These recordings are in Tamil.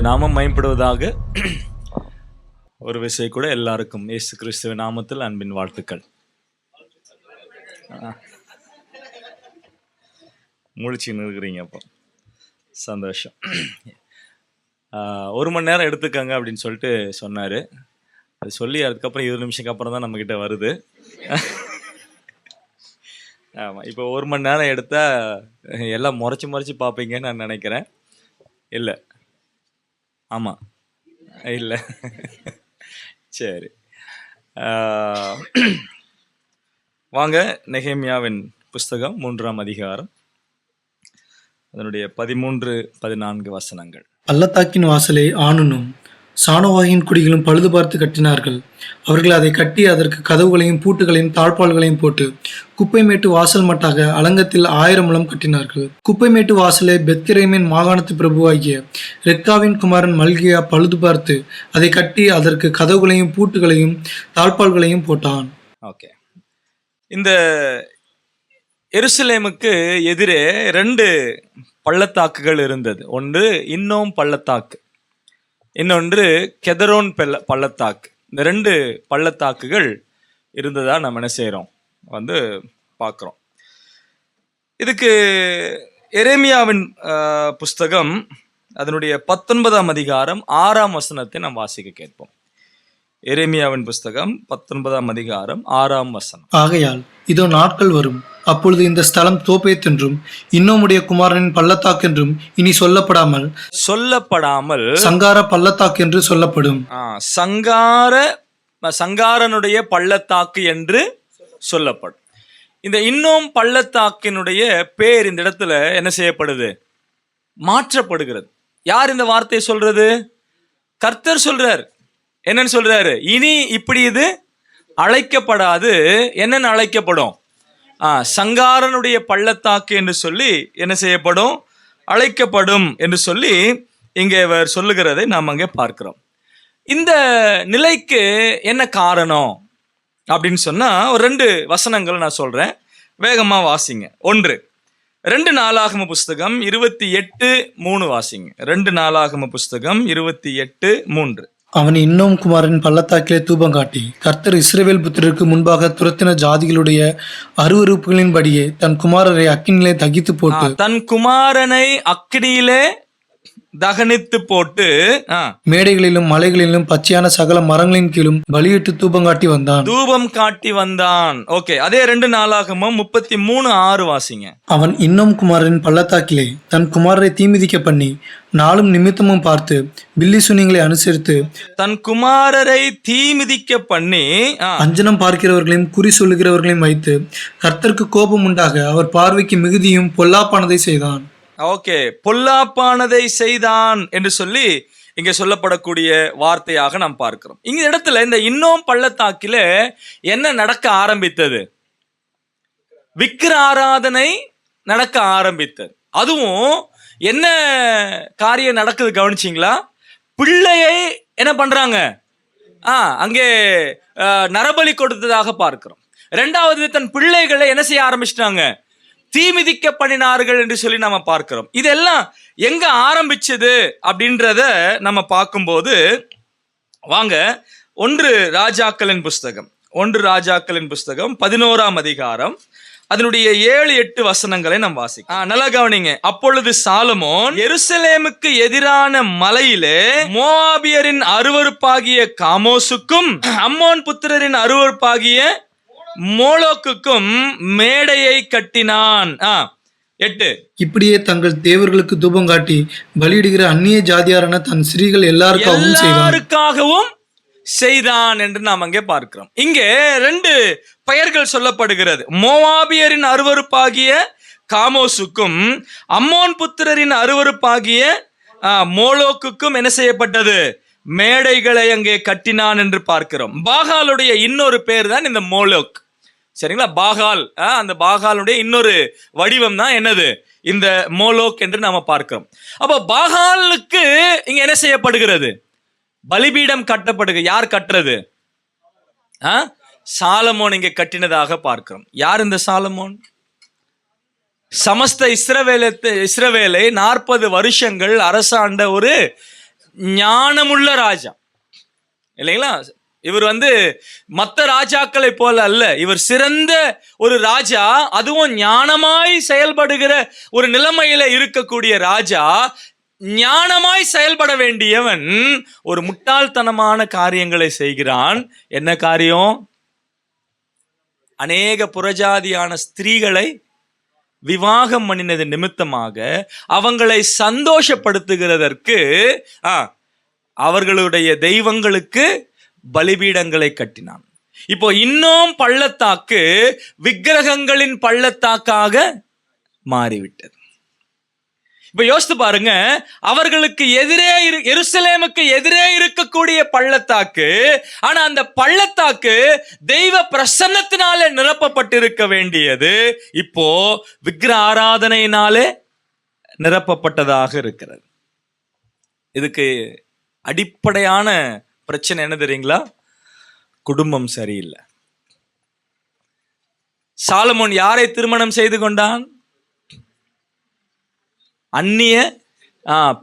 நாமம் மயப்படுவதாக. ஒரு விஷயம் கூட எல்லாருக்கும் இயேசு கிறிஸ்துவின் நாமத்தில் அன்பின் வாழ்த்துக்கள். முழிச்சுன்னு இருக்கிறீங்க, அப்போ சந்தோஷம். 1 மணி நேரம் எடுத்துக்கங்க அப்படின்னு சொல்லிட்டு சொன்னார். அது சொல்லி அதுக்கப்புறம் 20 நிமிஷத்துக்கு அப்புறம் தான் நம்மக்கிட்ட வருது. ஆமாம், இப்போ 1 மணி நேரம் எடுத்தால் எல்லாம் முறைச்சி பார்ப்பீங்கன்னு நான் நினைக்கிறேன். இல்லை, ஆமாம், இல்லை, சரி. வாங்க, நெகேமியாவின் புஸ்தகம் 3ஆம் அதிகாரம், அதனுடைய 13-14 வசனங்கள். பள்ளத்தாக்கின் வாசலை ஆணுனும் சானோவாகின் குடிகளும் பழுது பார்த்து கட்டினார்கள். அவர்கள் அதை கட்டி அதற்கு கதவுகளையும் பூட்டுகளையும் தாழ்பால்களையும் போட்டு குப்பைமேட்டு வாசல் மட்டாக அலங்கத்தில் 1000 முழம் கட்டினார்கள். குப்பைமேட்டு வாசலை பெத்கெரேமின் மாகாணத்து பிரபுவாகிய ரெக்காவின் குமாரன் மல்கியா பழுது பார்த்து அதை கட்டி அதற்கு கதவுகளையும் பூட்டுகளையும் தாழ்பால்களையும் போட்டான். ஓகே, இந்த எருசலேமுக்கு எதிரே 2 பள்ளத்தாக்குகள் இருந்தது. ஒன்று இன்னோம் பள்ளத்தாக்கு, இன்னொன்று கெதரோன் பள்ளத்தாக்கு. இந்த 2 பள்ளத்தாக்குகள் இருந்ததா நம்ம என்ன செய்கிறோம் பார்க்குறோம். இதுக்கு எரேமியாவின் புஸ்தகம் அதனுடைய 19ஆம் அதிகாரம் 6ஆம் வசனத்தை நாம் வாசிக்க கேட்போம். எரேமியாவின் புஸ்தகம் 19ஆம் அதிகாரம் 6ஆம் வசனம். ஆகையால் இதோ நாட்கள் வரும், அப்பொழுது இந்த ஸ்தலம் தோப்பேத் என்றும் இன்னோமுடைய குமாரனின் பள்ளத்தாக்கு என்றும் இனி சொல்லப்படாமல் சங்கார பள்ளத்தாக்கு என்று சொல்லப்படும். சங்காரனுடைய பள்ளத்தாக்கு என்று சொல்லப்படும். இந்த இன்னும் பள்ளத்தாக்கினுடைய பேர் இந்த இடத்துல என்ன செய்யப்படுது? மாற்றப்படுகிறது. யார் இந்த வார்த்தையை சொல்றது? கர்த்தர் சொல்றார். என்னன்னு சொல்றாரு? இனி இப்படி இது அழைக்கப்படாது. என்னன்னு அழைக்கப்படும்? சங்காரனுடைய பள்ளத்தாக்கு என்று சொல்லி என்ன செய்யப்படும்? அழைக்கப்படும் என்று சொல்லி இங்கே இவர் சொல்லுகிறதை நாம் அங்கே பார்க்கிறோம். இந்த நிலைக்கு என்ன காரணம் அப்படின்னு சொன்னா ஒரு 2 வசனங்கள் நான் சொல்றேன், வேகமா வாசிங்க. 1, 2 நாளாகம புஸ்தகம் 28:3 வாசிங்க. 2 நாளாகம புஸ்தகம் 28:3. அவன் இன்னும் குமாரன் பள்ளத்தாக்கிலே தூபம் காட்டி கர்த்தர் இஸ்ரவேல் புத்திரருக்கு முன்பாக துரத்தின ஜாதிகளுடைய அருவருப்புகளின்படியே தன் குமாரரை அக்கினிலே தகித்து போட்டு தகனித்து போட்டு மேடைகளிலும் மலைகளிலும் பச்சையான சகல மரங்களின் கீழும் பலியிட்டு தூபம் காட்டி வந்தான். ஓகே, அதே 2 நாளாகமம் 33:6 வாசிங்க. அவன் இன்னும் குமாரன் பள்ளத்தாக்கிலே தன் குமாரரை தீமிதிக்க பண்ணி நாளும் நிமித்தமும் பார்த்து பில்லி சுனியங்களை அனுசரித்து தன் குமாரரை தீமிதிக்க பண்ணி அஞ்சனம் பார்க்கிறவர்களையும் குறி சொல்லுகிறவர்களையும் வைத்து கர்த்தருக்கு கோபம் உண்டாக அவர் பார்வைக்கு மிகுதியும் பொல்லாப்பானதை செய்தான். ஓகே, பொல்லாப்பானதை செய்தான் என்று சொல்லி இங்க சொல்லப்படக்கூடிய வார்த்தையாக நாம் பார்க்கிறோம். இந்த இடத்துல இந்த இன்னும் பள்ளத்தாக்கில என்ன நடக்க ஆரம்பித்தது? விக்கிர ஆராதனை நடக்க ஆரம்பித்தது. அதுவும் என்ன காரியம் நடக்குது கவனிச்சிங்களா? பிள்ளையை என்ன பண்றாங்க? அங்கே நரபலி கொடுத்ததாக பார்க்கிறோம். 2வது, தன் பிள்ளைகளை என்ன செய்ய ஆரம்பிச்சிட்டாங்க? தீமிதிக்க பண்ணினார்கள் என்று சொல்லி நம்ம பார்க்கிறோம். இதெல்லாம் எங்க ஆரம்பிச்சது அப்படின்றத நம்ம பார்க்கும்போது வாங்க, 1 ராஜாக்களின் புஸ்தகம் 11ஆம் அதிகாரம் அதனுடைய 7-8 வசனங்களை நாம் வாசிக்கலாம். நல்லா கவனிங்க. அப்பொழுது சாலமோன் எருசலேமுக்கு எதிரான மலையிலே மோவாபியரின் அருவருப்பாகிய காமோசுக்கும் அம்மோன் புத்திரரின் அருவருப்பாகிய மோலோக்குக்கும் மேடையை கட்டினான். 8. இப்படியே தங்கள் தேவர்களுக்கு தூபம் காட்டி பலியிடுகிற அந்நிய ஜாதியாரான தன் ஸ்திரீகள் எல்லாருக்காகவும் செய்தான் என்று நாம் அங்கே பார்க்கிறோம். இங்கே 2 பெயர்கள் சொல்லப்படுகிறது. மோவாபியரின் அருவருப்பாகிய காமோசுக்கும் அம்மோன் புத்திரரின் அருவருப்பாகிய மோலோக்குக்கும் என்ன செய்யப்பட்டது? மேடைகளை அங்கே கட்டினான் என்று பார்க்கிறோம். பாகாலுடைய இன்னொரு பேர் தான் இந்த மோலோக். சரிங்களா? பாகால், அந்த பாகாலுடைய இன்னொரு வடிவம் தான் என்னது? இந்த மோலோக் என்று நாம பார்க்கிறோம். அப்போ பாகாலுக்கு இங்க என்ன செய்யப்படுகிறது? பலிபீடம் கட்டப்படுகிறது. யார் கட்டுறது? சாலமோன் இங்க கட்டினதாக பார்க்கிறோம். யார் இந்த சாலமோன்? சமஸ்த இஸ்ரவேலை 40 வருஷங்கள் அரசாண்ட ஒரு ஞானமுள்ள ராஜா இல்லைங்களா. இவர் மற்ற ராஜாக்களை போல அல்ல, இவர் சிறந்த ஒரு ராஜா, அதுவும் ஞானமாய் செயல்படுகிற ஒரு நிலைமையில இருக்கக்கூடிய ராஜா. ஞானமாய் செயல்பட வேண்டியவன் ஒரு முட்டாள்தனமான காரியங்களை செய்கிறான். என்ன காரியம்? அநேக புறஜாதியான ஸ்திரீகளை விவாகம் பண்ணினது நிமித்தமாக அவங்களை சந்தோஷப்படுத்துகிறதற்கு அவர்களுடைய தெய்வங்களுக்கு பலிபீடங்களை கட்டினான். இப்போ இன்னும் பள்ளத்தாக்கு விக்கிரகங்களின் பள்ளத்தாக்காக மாறிவிட்டது. இப்ப யோசித்து பாருங்க, அவர்களுக்கு எதிரே எருசலேமுக்கு எதிரே இருக்கக்கூடிய பள்ளத்தாக்கு, ஆனா அந்த பள்ளத்தாக்கு தெய்வ பிரசன்னத்தினாலே நிரப்பப்பட்டிருக்க வேண்டியது இப்போ விக்கிரக ஆராதனையினாலே நிரப்பப்பட்டதாக இருக்கிறது. இதுக்கு அடிப்படையான பிரச்சனை என்ன தெரியுங்களா? குடும்பம் சரியில்லை. சாலமோன் யாரை திருமணம் செய்து கொண்டான்? அந்நிய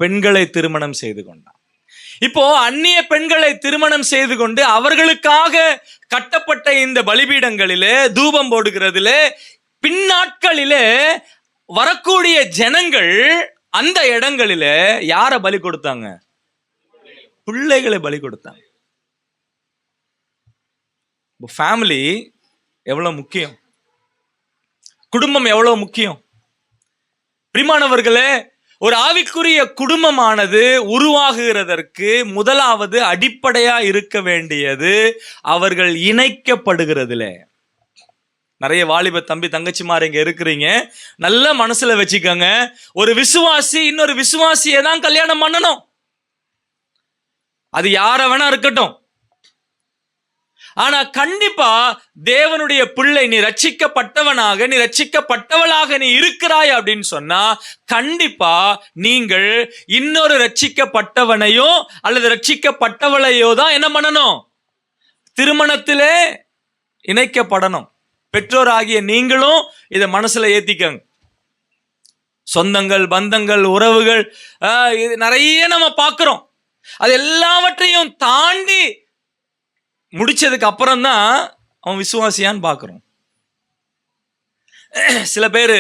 பெண்களை திருமணம் செய்து கொண்டான். இப்போ அந்நிய பெண்களை திருமணம் செய்து கொண்டு அவர்களுக்காக கட்டப்பட்ட இந்த பலிபீடங்களிலே தூபம் போடுகிறதிலே பின்னாட்களிலே வரக்கூடிய ஜனங்கள் அந்த இடங்களிலே யாரை பலி கொடுத்தாங்க? பிள்ளைகளை பலி கொடுத்தாங்க. ஃபேமிலி எவ்வளவு முக்கியம், குடும்பம் எவ்வளவு முக்கியம். பிரியமானவர்களே, ஒரு ஆவிக்குரிய குடும்பமானது உருவாகுகிறதற்கு முதலாவது அடிப்படையா இருக்க வேண்டியது அவர்கள் இணைக்கப்படுகிறதுல. நிறைய வாலிப தம்பி தங்கச்சிமார் இங்க இருக்கிறீங்க, நல்ல மனசுல வச்சுக்கோங்க, ஒரு விசுவாசி இன்னொரு விசுவாசியை தான் கல்யாணம் பண்ணணும். அது யார வேணா இருக்கட்டும். ஆனா கண்டிப்பா தேவனுடைய பிள்ளை, நீ ரட்சிக்கப்பட்டவனாக, நீ ரட்சிக்கப்பட்டவளாக நீ இருக்கிறாய் அப்படின்னு சொன்னா கண்டிப்பா நீங்கள் இன்னொரு ரட்சிக்கப்பட்டவனையோ அல்லது ரட்சிக்கப்பட்டவளையோ தான் என்ன பண்ணணும்? திருமணத்திலே இணைக்கப்படணும். பெற்றோராகிய நீங்களும் இதை மனசுல ஏத்திக்கங்க. சொந்தங்கள், பந்தங்கள், உறவுகள் நிறைய நம்ம பார்க்கிறோம். அது எல்லாவற்றையும் தாண்டி முடிச்சதுக்கு அப்புறம் தான் அவன் விசுவாசியான்னு பார்க்கிறோம். சில பேர்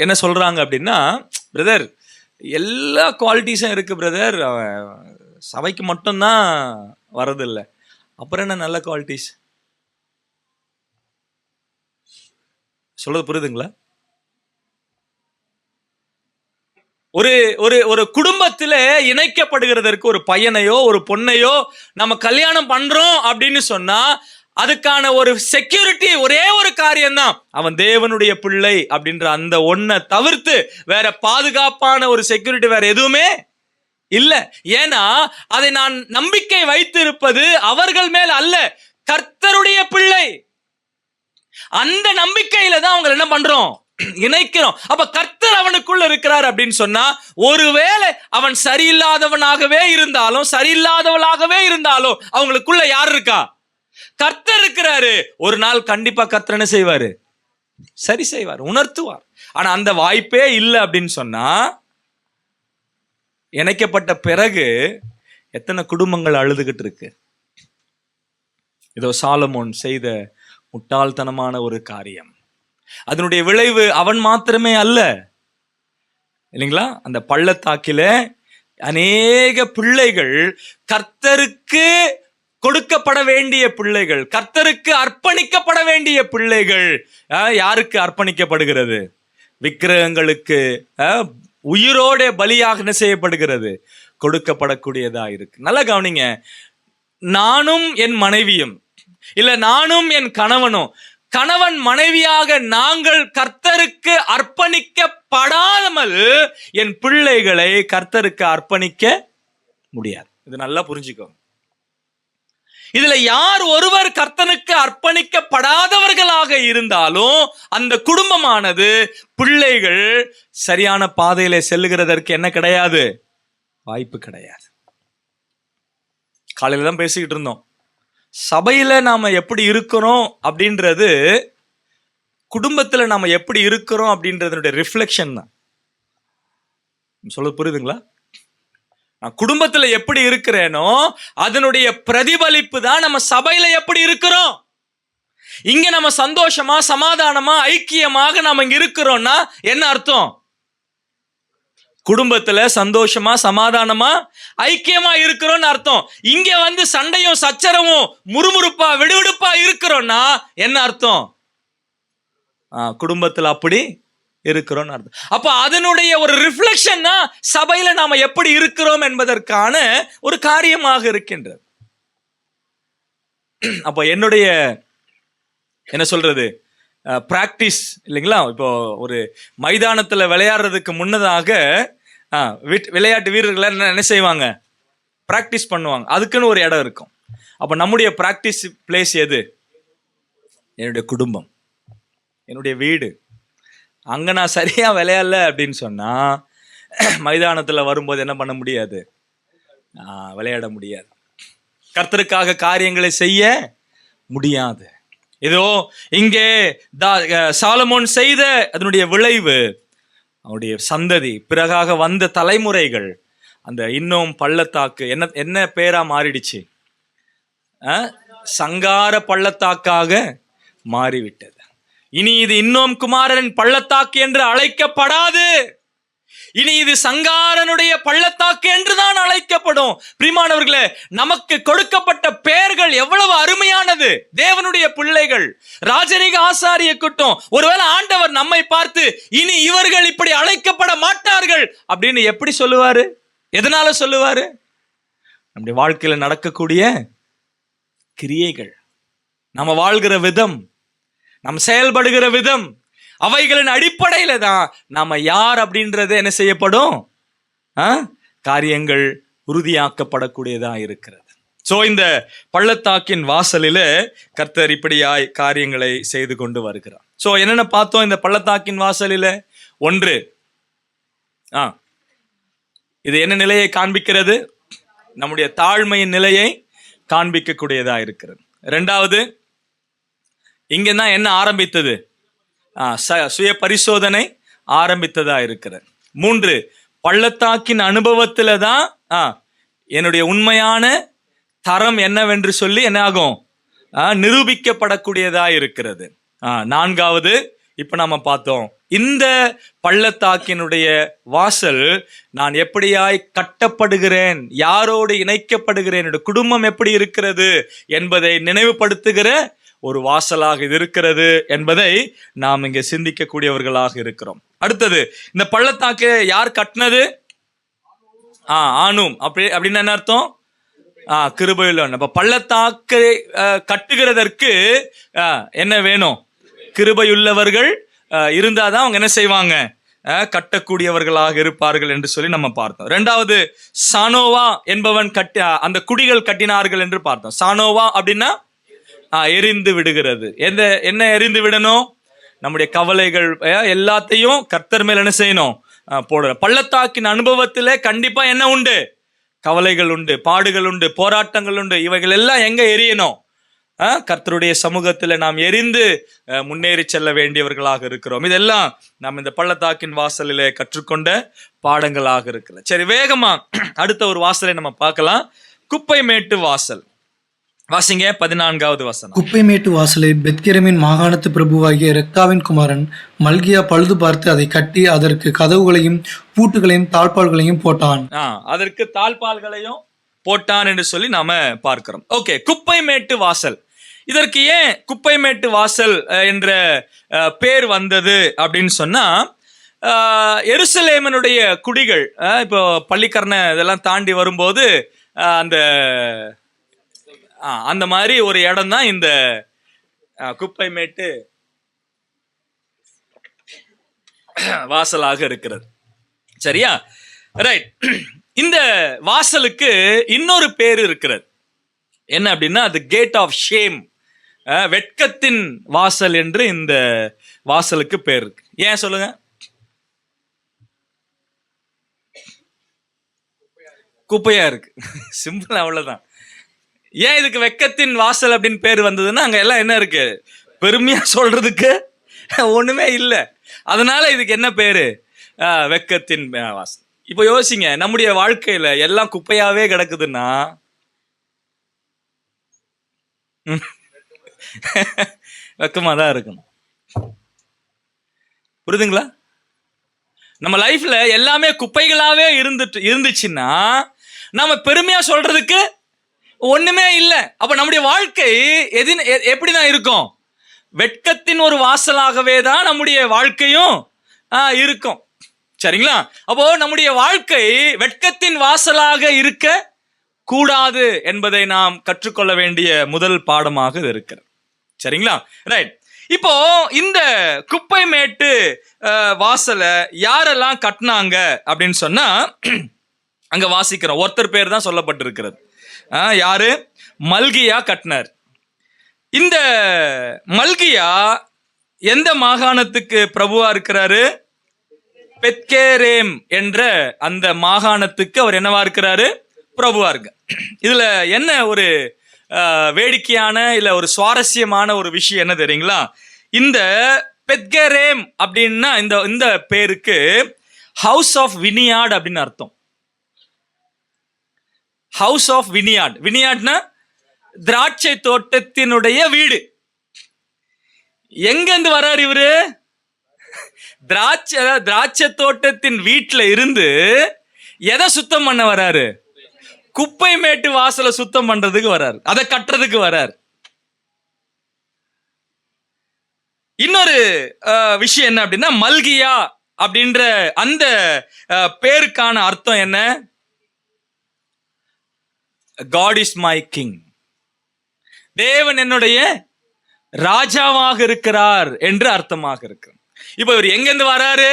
என்ன சொல்றாங்க அப்படின்னா, பிரதர் எல்லா குவாலிட்டிஸும் இருக்கு பிரதர், சபைக்கு மட்டும்தான் வரதில்லை, அப்புறம் என்ன நல்ல குவாலிட்டிஸ்? சொல்றது புரியுதுங்களா? ஒரு ஒரு ஒரு குடும்பத்தில இணைக்கப்படுகிறதற்கு ஒரு பையனையோ ஒரு பொண்ணையோ நம்ம கல்யாணம் பண்றோம் அப்படின்னு சொன்னா அதுக்கான ஒரு செக்யூரிட்டி ஒரே ஒரு காரியம்தான், அவன் தேவனுடைய பிள்ளை அப்படின்ற அந்த ஒன்றை தவிர்த்து வேற பாதுகாப்பான ஒரு செக்யூரிட்டி வேற எதுவுமே இல்ல. ஏன்னா அதை நான் நம்பிக்கை வைத்திருப்பது அவர்கள் மேல் அல்ல, கர்த்தருடைய பிள்ளை. அந்த நம்பிக்கையில தான் அவங்க என்ன பண்றோம்? இணைக்கிறோம். அப்ப கர்த்தர் அவனுக்குள்ள இருக்கிறார் அப்படின்னு சொன்னா, ஒருவேளை அவன் சரியில்லாதவனாகவே இருந்தாலும் சரியில்லாதவளாகவே இருந்தாலும் அவங்களுக்குள்ள யார் இருக்கா? கர்த்தர் இருக்கிறாரு. ஒரு நாள் கண்டிப்பா கர்த்தர் என்ன செய்வாரு? சரி செய்வார், உணர்த்துவார். ஆனா அந்த வாய்ப்பே இல்லை அப்படின்னு சொன்னா, இணைக்கப்பட்ட பிறகு எத்தனை குடும்பங்கள் அழுதுகிட்டு இருக்கு. இதோ சாலமோன் செய்த முட்டாள்தனமான ஒரு காரியம். அதனுடைய விளைவு அவன் மாத்திரமே அல்ல இல்லைங்களா, அந்த பள்ளத்தாக்கில அநேக பிள்ளைகள், கர்த்தருக்கு கொடுக்கப்பட வேண்டிய பிள்ளைகள், கர்த்தருக்கு அர்ப்பணிக்கப்பட வேண்டிய பிள்ளைகள் யாருக்கு அர்ப்பணிக்கப்படுகிறது? விக்கிரகங்களுக்கு உயிரோட பலியாக என்ன செய்யப்படுகிறது? கொடுக்கப்படக்கூடியதா இருக்கு. நல்லா கவனிங்க, நானும் என் மனைவியும் இல்ல நானும் என் கணவனும், கணவன் மனைவியாக நாங்கள் கர்த்தருக்கு அர்ப்பணிக்கப்படாமல் என் பிள்ளைகளை கர்த்தருக்கு அர்ப்பணிக்க முடியாது. இது நல்லா புரிஞ்சுக்கோ. இதுல யார் ஒருவர் கர்த்தனுக்கு அர்ப்பணிக்கப்படாதவர்களாக இருந்தாலும் அந்த குடும்பமானது, பிள்ளைகள் சரியான பாதையில செல்லுகிறதற்கு என்ன கிடையாது? வாய்ப்பு கிடையாது. காலையில தான் பேசிக்கிட்டு இருந்தோம், சபையில நாம எப்படி இருக்கிறோம் அப்படின்றது குடும்பத்துல நாம எப்படி இருக்கிறோம் அப்படின்றதனுடைய ரிஃப்ளெக்ஷன் தான். சொல்ல புரியுதுங்களா? நான் குடும்பத்துல எப்படி இருக்கிறேனோ அதனுடைய பிரதிபலிப்பு தான் நம்ம சபையில எப்படி இருக்கிறோம். இங்க நம்ம சந்தோஷமா, சமாதானமா, ஐக்கியமாக நாம இங்க இருக்கிறோம்னா என்ன அர்த்தம்? குடும்பத்துல சந்தோஷமா, சமாதானமா, ஐக்கியமா இருக்கிறோம்னு அர்த்தம். இங்க வந்து சண்டையும் சச்சரவும், முறுமுறுப்பா, விடுவிடுப்பா இருக்கிறோம்னா என்ன அர்த்தம்? குடும்பத்துல அப்படி இருக்கிறோம்னு அர்த்தம். அப்ப அதனுடைய ஒரு ரிஃப்ளெக்ஷன் தான் சபையில நாம எப்படி இருக்கிறோம் என்பதற்கான ஒரு காரியமாக இருக்கின்றது. அப்ப என்னுடைய என்ன சொல்றது பிராக்டிஸ் இல்லைங்களா? இப்போ ஒரு மைதானத்துல விளையாடுறதுக்கு முன்னதாக விளையாட்டு வீரர்கள் என்ன செய்வாங்க? பிராக்டிஸ் பண்ணுவாங்க. அதுக்குன்னு ஒரு இடம் இருக்கும். அப்ப நம்முடைய பிராக்டிஸ் பிளேஸ் எது? என்னுடைய குடும்பம், என்னுடைய வீடு. அங்க நான் சரியா விளையாடல அப்படின்னு சொன்னா மைதானத்துல வரும்போது என்ன பண்ண முடியாது? விளையாட முடியாது. கர்த்தருக்காக காரியங்களை செய்ய முடியாது. இதோ இங்கே சாலமோன் செய்த அதனுடைய விளைவு, அவனுடைய சந்ததி, பிறகாக வந்த தலைமுறைகள், அந்த இன்னும் பள்ளத்தாக்கு என்ன பேரா மாறிடுச்சு? சங்கார பள்ளத்தாக்காக மாறிவிட்டது. இனி இது இன்னும் குமாரன் பள்ளத்தாக்கு என்று அழைக்கப்படாது. இனி இது சங்காரனுடைய பள்ளத்தாக்கு என்றுதான் அழைக்கப்படும். பிரியமானவர்களே, நமக்கு கொடுக்கப்பட்ட பெயர்கள் எவ்வளவு அருமையானது. தேவனுடைய பிள்ளைகள், ராஜரீக ஆசாரிய கூட்டம். ஒருவேளை ஆண்டவர் நம்மை பார்த்து இனி இவர்கள் இப்படி அழைக்கப்பட மாட்டார்கள் அப்படின்னு எப்படி சொல்லுவாரு? எதனால சொல்லுவாரு? நம்முடைய வாழ்க்கையில நடக்கக்கூடிய கிரியைகள், நம்ம வாழ்கிற விதம், நம்ம செயல்படுகிற விதம், அவைகளின் அடிப்படையில தான் நாம யார் அப்படின்றது என்ன செய்யப்படும்? காரியங்கள் உறுதியாக்கப்படக்கூடியதா இருக்கிறது. சோ இந்த பள்ளத்தாக்கின் வாசலில கர்த்தர் இப்படியாய் காரியங்களை செய்து கொண்டு வருகிறார். சோ என்னென்ன பார்த்தோம் இந்த பள்ளத்தாக்கின் வாசலில? ஒன்று, இது என்ன நிலையை காண்பிக்கிறது? நம்முடைய தாழ்மையின் நிலையை காண்பிக்கக்கூடியதா இருக்கிறது. இரண்டாவது, இங்கதான் என்ன ஆரம்பித்தது? சுய பரிசோதனை ஆரம்பித்ததா இருக்கிறது. மூன்று, பள்ளத்தாக்கின் அனுபவத்துல தான் என்னுடைய உண்மையான தரம் என்னவென்று சொல்லி என்ன ஆகும்? நிரூபிக்கப்படக்கூடியதா இருக்கிறது. நான்காவது, இப்ப நாம பார்த்தோம், இந்த பள்ளத்தாக்கினுடைய வாசல் நான் எப்படியாய் கட்டப்படுகிறேன், யாரோடு இணைக்கப்படுகிறேன், என்னுடைய குடும்பம் எப்படி இருக்கிறது என்பதை நினைவுபடுத்துகிற ஒரு வாசலாக இது இருக்கிறது என்பதை நாம் இங்க சிந்திக்கக்கூடியவர்களாக இருக்கிறோம். அடுத்தது, இந்த பள்ளத்தாக்கு யார் கட்டினது? ஆணும். அப்படின்னு என்ன அர்த்தம்? கிருபையுள்ள. அப்ப பள்ளத்தாக்கை கட்டுகிறதற்கு என்ன வேணும்? கிருபையுள்ளவர்கள் இருந்தாதான் அவங்க என்ன செய்வாங்க? கட்டக்கூடியவர்களாக இருப்பார்கள் என்று சொல்லி நம்ம பார்த்தோம். இரண்டாவது, சானோவா என்பவன் அந்த குடிகள் கட்டினார்கள் என்று பார்த்தோம். சானோவா அப்படின்னா எரிந்து விடுகிறது. என்ன எரிந்து விடணும்? நம்முடைய கவலைகள் எல்லாத்தையும் கர்த்தர் மேல் என்ன செய்யணும்? போடுற. பள்ளத்தாக்கின் அனுபவத்திலே கண்டிப்பா என்ன உண்டு? கவலைகள் உண்டு, பாடுகள் உண்டு, போராட்டங்கள் உண்டு. இவைகள் எல்லாம் எங்க எரியணும்? கர்த்தருடைய சமூகத்துல நாம் எரிந்து முன்னேறி செல்ல வேண்டியவர்களாக இருக்கிறோம். இதெல்லாம் நாம் இந்த பள்ளத்தாக்கின் வாசலிலே கற்றுக்கொண்ட பாடங்களாக இருக்கிறது. சரி, வேகமா அடுத்த ஒரு வாசலை நம்ம பார்க்கலாம். குப்பை மேட்டு வாசல். வாசிங்க 14வது வசனம். குப்பைமேட்டு வாசலை பெத்கெரமின் மாகாணத்து பிரபுவாகிய ரெக்காவின் குமாரன் மல்கியா பழுது பார்த்து அதை கட்டி அதற்கு கதவுகளையும் பூட்டுகளையும் தாழ்பால்களையும் போட்டான். அதற்கு தாழ்பால்களையும் போட்டான் என்று சொல்லி நாம பார்க்கிறோம். ஓகே, குப்பைமேட்டு வாசல். இதற்கு ஏன் குப்பைமேட்டு வாசல் என்ற பேர் வந்தது அப்படின்னு சொன்னா, எருசலேமனுடைய குடிகள் இப்போ பள்ளிக்கரணை இதெல்லாம் தாண்டி வரும்போது அந்த மாதிரி ஒரு இடம் தான் இந்த குப்பைமேட்டு வாசலாக இருக்கிறது. சரியா? ரைட். இந்த வாசலுக்கு இன்னொரு பேர் இருக்கிறது. என்ன அப்படின்னா, அது கேட் ஆஃப் ஷேம், வெட்கத்தின் வாசல் என்று இந்த வாசலுக்கு பேர் இருக்கு. ஏன் சொல்லுங்க? குப்பையா இருக்கு. சிம்பிள், அவ்வளவுதான். ஏன் இதுக்கு வெட்கத்தின் வாசல் அப்படின்னு பேர் வந்ததுன்னா, அங்க எல்லாம் என்ன இருக்கு? பெருமையா சொல்றதுக்கு ஒண்ணுமே இல்லை. அதனால இதுக்கு என்ன பேரு? வெட்கத்தின் வாசல். இப்போ யோசிங்க, நம்முடைய வாழ்க்கையில எல்லாம் குப்பையாவே கிடக்குதுன்னா வெக்கமா தான் இருக்கணும். புரியுதுங்களா? நம்ம லைஃப்ல எல்லாமே குப்பைகளாவே இருந்துச்சுன்னா நம்ம பெருமையா சொல்றதுக்கு ஒண்ணுமே இல்லை. அப்ப நம்முடைய வாழ்க்கை எப்படிதான் இருக்கும்? வெட்கத்தின் ஒரு வாசலாகவே தான் நம்முடைய வாழ்க்கையும் இருக்கும். சரிங்களா? அப்போ நம்முடைய வாழ்க்கை வெட்கத்தின் வாசலாக இருக்க கூடாது என்பதை நாம் கற்றுக்கொள்ள வேண்டிய முதல் பாடமாக இருக்கிறது. சரிங்களா? ரைட். இப்போ இந்த குப்பை மேட்டு வாசலை யாரெல்லாம் கட்டினாங்க அப்படின்னு சொன்னா அங்க வாசிக்கிறோம். ஒருத்தர் பேர் தான் சொல்லப்பட்டிருக்கிறது. யாரு? மல்கியா கட்டினார். இந்த மல்கியா எந்த மாகாணத்துக்கு பிரபுவா இருக்கிறாரு? பெத்கேரேம் என்ற அந்த மாகாணத்துக்கு அவர் என்னவா இருக்கிறாரு? பிரபுவா இருக்கு. இதுல என்ன ஒரு வேடிக்கையான இல்ல ஒரு சுவாரஸ்யமான ஒரு விஷயம் என்ன தெரியுங்களா? இந்த பெத்கேரேம் அப்படின்னா இந்த பேருக்கு ஹவுஸ் ஆஃப் வினியார்ட் அப்படின்னு அர்த்தம். House of வினியார்ட். வினியார்ட்னா திராட்சை தோட்டத்தினுடைய வீடு. எங்க இருந்து வர்றாரு இவரு? திராட்சை தோட்டத்தின் வீட்டுல இருந்து எதை சுத்தம் பண்ண வராரு? குப்பை மேட்டு வாசலை சுத்தம் பண்றதுக்கு வராரு, அதை கட்டுறதுக்கு வராரு. இன்னொரு விஷயம் என்ன அப்படின்னா, மல்கியா அப்படின்ற அந்த பேருக்கான அர்த்தம் என்ன? God is my king. தேவன் என்னுடைய ராஜாவாக இருக்கிறார் என்று அர்த்தமாக இருக்கு. இப்ப இவர் எங்கிருந்து வராரு?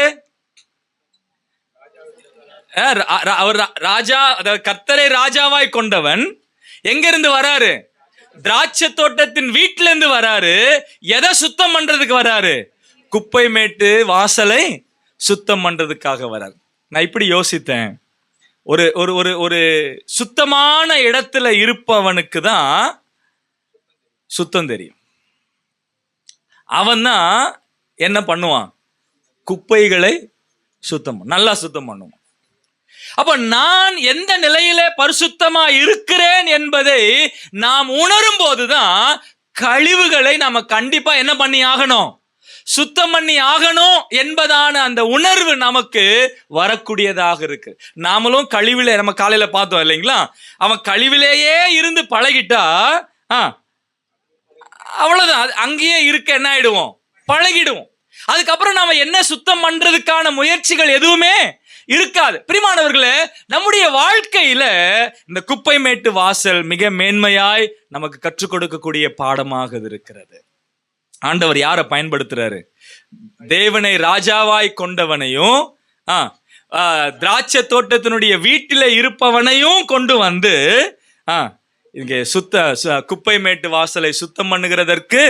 அவர் ராஜா, கர்த்தரை ராஜாவாய் கொண்டவன் எங்கிருந்து வராரு? திராட்சை தோட்டத்தின் வீட்டுல இருந்து வராரு. எதை சுத்தம் பண்றதுக்கு வராரு? குப்பை மேட்டு வாசலை சுத்தம் பண்றதுக்காக வராரு. நான் இப்படி யோசித்தேன், ஒரு ஒரு ஒரு ஒரு சுத்தமான இடத்துல இருப்பவனுக்கு தான் சுத்தம் தெரியும். அவன் தான் என்ன பண்ணுவான்? குப்பைகளை நல்லா சுத்தம் பண்ணுவான். அப்ப நான் எந்த நிலையில பரிசுத்தமா இருக்கிறேன் என்பதை நாம் உணரும் போதுதான் கழிவுகளை நாம கண்டிப்பா என்ன பண்ணி ஆகணும்? சுத்தம் பண்ணி ஆகணும் என்பதான அந்த உணர்வு நமக்கு வரக்கூடியதாக இருக்கு. நாமளும் கழிவிலே, நம்ம காலையில பார்த்தோம் இல்லைங்களா, அவன் கழிவிலேயே இருந்து பழகிட்டா அவ்வளவுதான், அங்கேயே இருக்க என்ன ஆயிடுவோம்? பழகிடுவோம். அதுக்கப்புறம் நாம என்ன சுத்தம் பண்றதுக்கான முயற்சிகள் எதுவுமே இருக்காது. பிரியமானவர்களே, நம்முடைய வாழ்க்கையில இந்த குப்பை மேட்டு வாசல் மிக மேன்மையாய் நமக்கு கற்றுக் கொடுக்கக்கூடிய பாடமாக இருக்கிறது. ஆண்டவர் யாரை பயன்படுத்துறாரு? தேவனை ராஜாவாய் கொண்டவனையும் திராட்சை தோட்டத்தினுடைய வீட்டில இருப்பவனையும் கொண்டு வந்து இங்கே குப்பை மேட்டு வாசலை சுத்தம் பண்ணுகிறதற்கு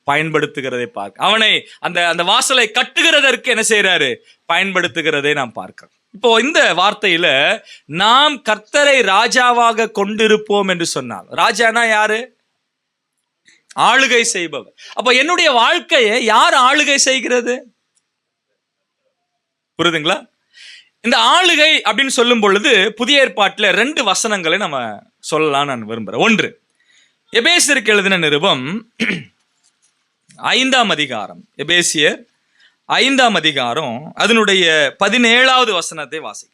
பயன்படுத்துகிறதை பார்க்க, அவனை அந்த வாசலை கட்டுகிறதற்கு என்ன செய்யறாரு? பயன்படுத்துகிறதை நாம் பார்க்கிறோம். இப்போ இந்த வார்த்தையில நாம் கர்த்தரை ராஜாவாக கொண்டிருப்போம் என்று சொன்னால், ராஜானா யாரு? ஆளுகை செய்பவர். அப்ப என்னுடைய வாழ்க்கையை யார் ஆளுகை செய்கிறது? புரியுதுங்களா? இந்த ஆளுகை அப்படின்னு சொல்லும் பொழுது புதிய ஏற்பாட்டுல 2 வசனங்களை நம்ம சொல்லலாம் நான் விரும்புறேன். ஒன்று, எபேசியருக்கு எழுதின நிருபம் 5ஆம் அதிகாரம், எபேசியர் 5ஆம் அதிகாரம் அதனுடைய 17வது வசனத்தை வாசிக்கிறோம்.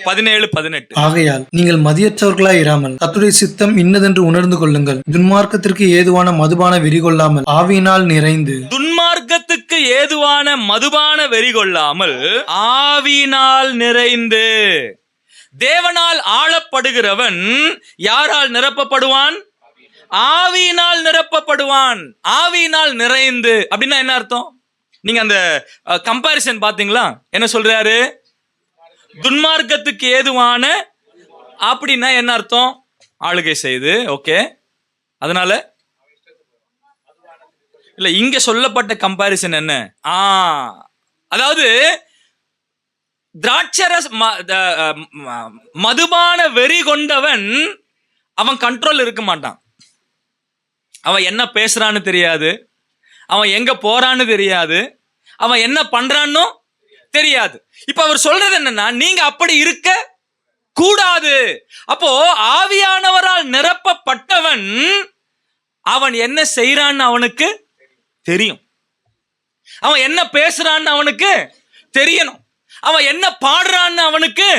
17-18. ஆகையால் நீங்கள் மதியற்றவர்களாய் இராமல் கர்த்தருடைய சித்தம் இன்னதென்று உணர்ந்து கொள்ளுங்கள். துன்மார்க்கத்திற்கு ஏதுவான மதுபான வெறி கொள்ளாமல் ஆவியினால் நிறைந்து. துன்மார்க்கத்துக்கு ஏதுவான மதுபான வெறி கொள்ளாமல் ஆவியினால் நிறைந்து. தேவனால் ஆளப்படுகிறவன் யாரால் நிரப்பப்படுவான்? ஆவியினால் நிரப்பப்படுவான். ஆவியினால் நிறைந்து அப்படின்னா என்ன அர்த்தம்? நீங்க அந்த கம்பாரிசன் பாத்தீங்களா? என்ன சொல்றாரு? துன்மார்க்கத்துக்கு ஏதுவான அப்படின்னா என்ன அர்த்தம்? ஆளுகை செய்து. ஓகே, அதனால இல்ல, இங்க சொல்லப்பட்ட கம்பாரிசன் என்ன? அதாவது திராட்சரஸ் மதுபான வெறி கொண்டவன் அவன் கண்ட்ரோல் இருக்க மாட்டான். அவன் என்ன பேசுறான்னு தெரியாது, அவன் எங்க போறான்னு தெரியாது, அவன் என்ன பண்றான்னு தெரியாது. இப்ப அவர் சொல்றது என்னன்னா, நீங்க அப்படி இருக்க கூடாது. அப்போ ஆவியானவரால் நிரப்பப்பட்டவன் அவன் என்ன செய்யறான்னு அவனுக்கு தெரியும், அவன் என்ன பேசுறான்னு அவனுக்கு தெரியணும், அவன் என்ன பாடுறான்னு அவனுக்கு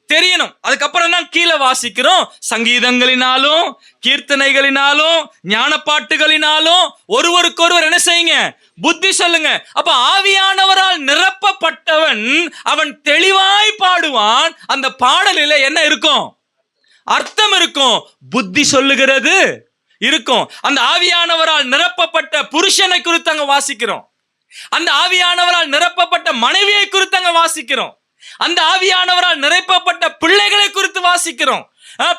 தெரியணும். அதுக்கப்புறம் தான் கீழே வாசிக்கிறோம், சங்கீதங்களினாலும் கீர்த்தனைகளினாலும் ஞானப்பாட்டுகளினாலும் ஒருவருக்கொருவர் என்ன செய்யுங்க, புத்தி சொல்லுங்க. அப்ப ஆவியானவரால் நிரப்பப்பட்டவன் அவன் தெளிவாய் பாடுவான். அந்த பாடலில என்ன இருக்கும்? அர்த்தம் இருக்கும், புத்தி சொல்லுகிறது இருக்கும். அந்த ஆவியானவரால் நிரப்பப்பட்ட புருஷனை குறித்து அங்க வாசிக்கிறோம், அந்த ஆவியானவரால் நிரப்பப்பட்ட மனைவியை குறித்து அங்க வாசிக்கிறோம், அந்த ஆவியானவரால் நிரப்பப்பட்ட பிள்ளைகளை குறித்து வாசிக்கிறோம்,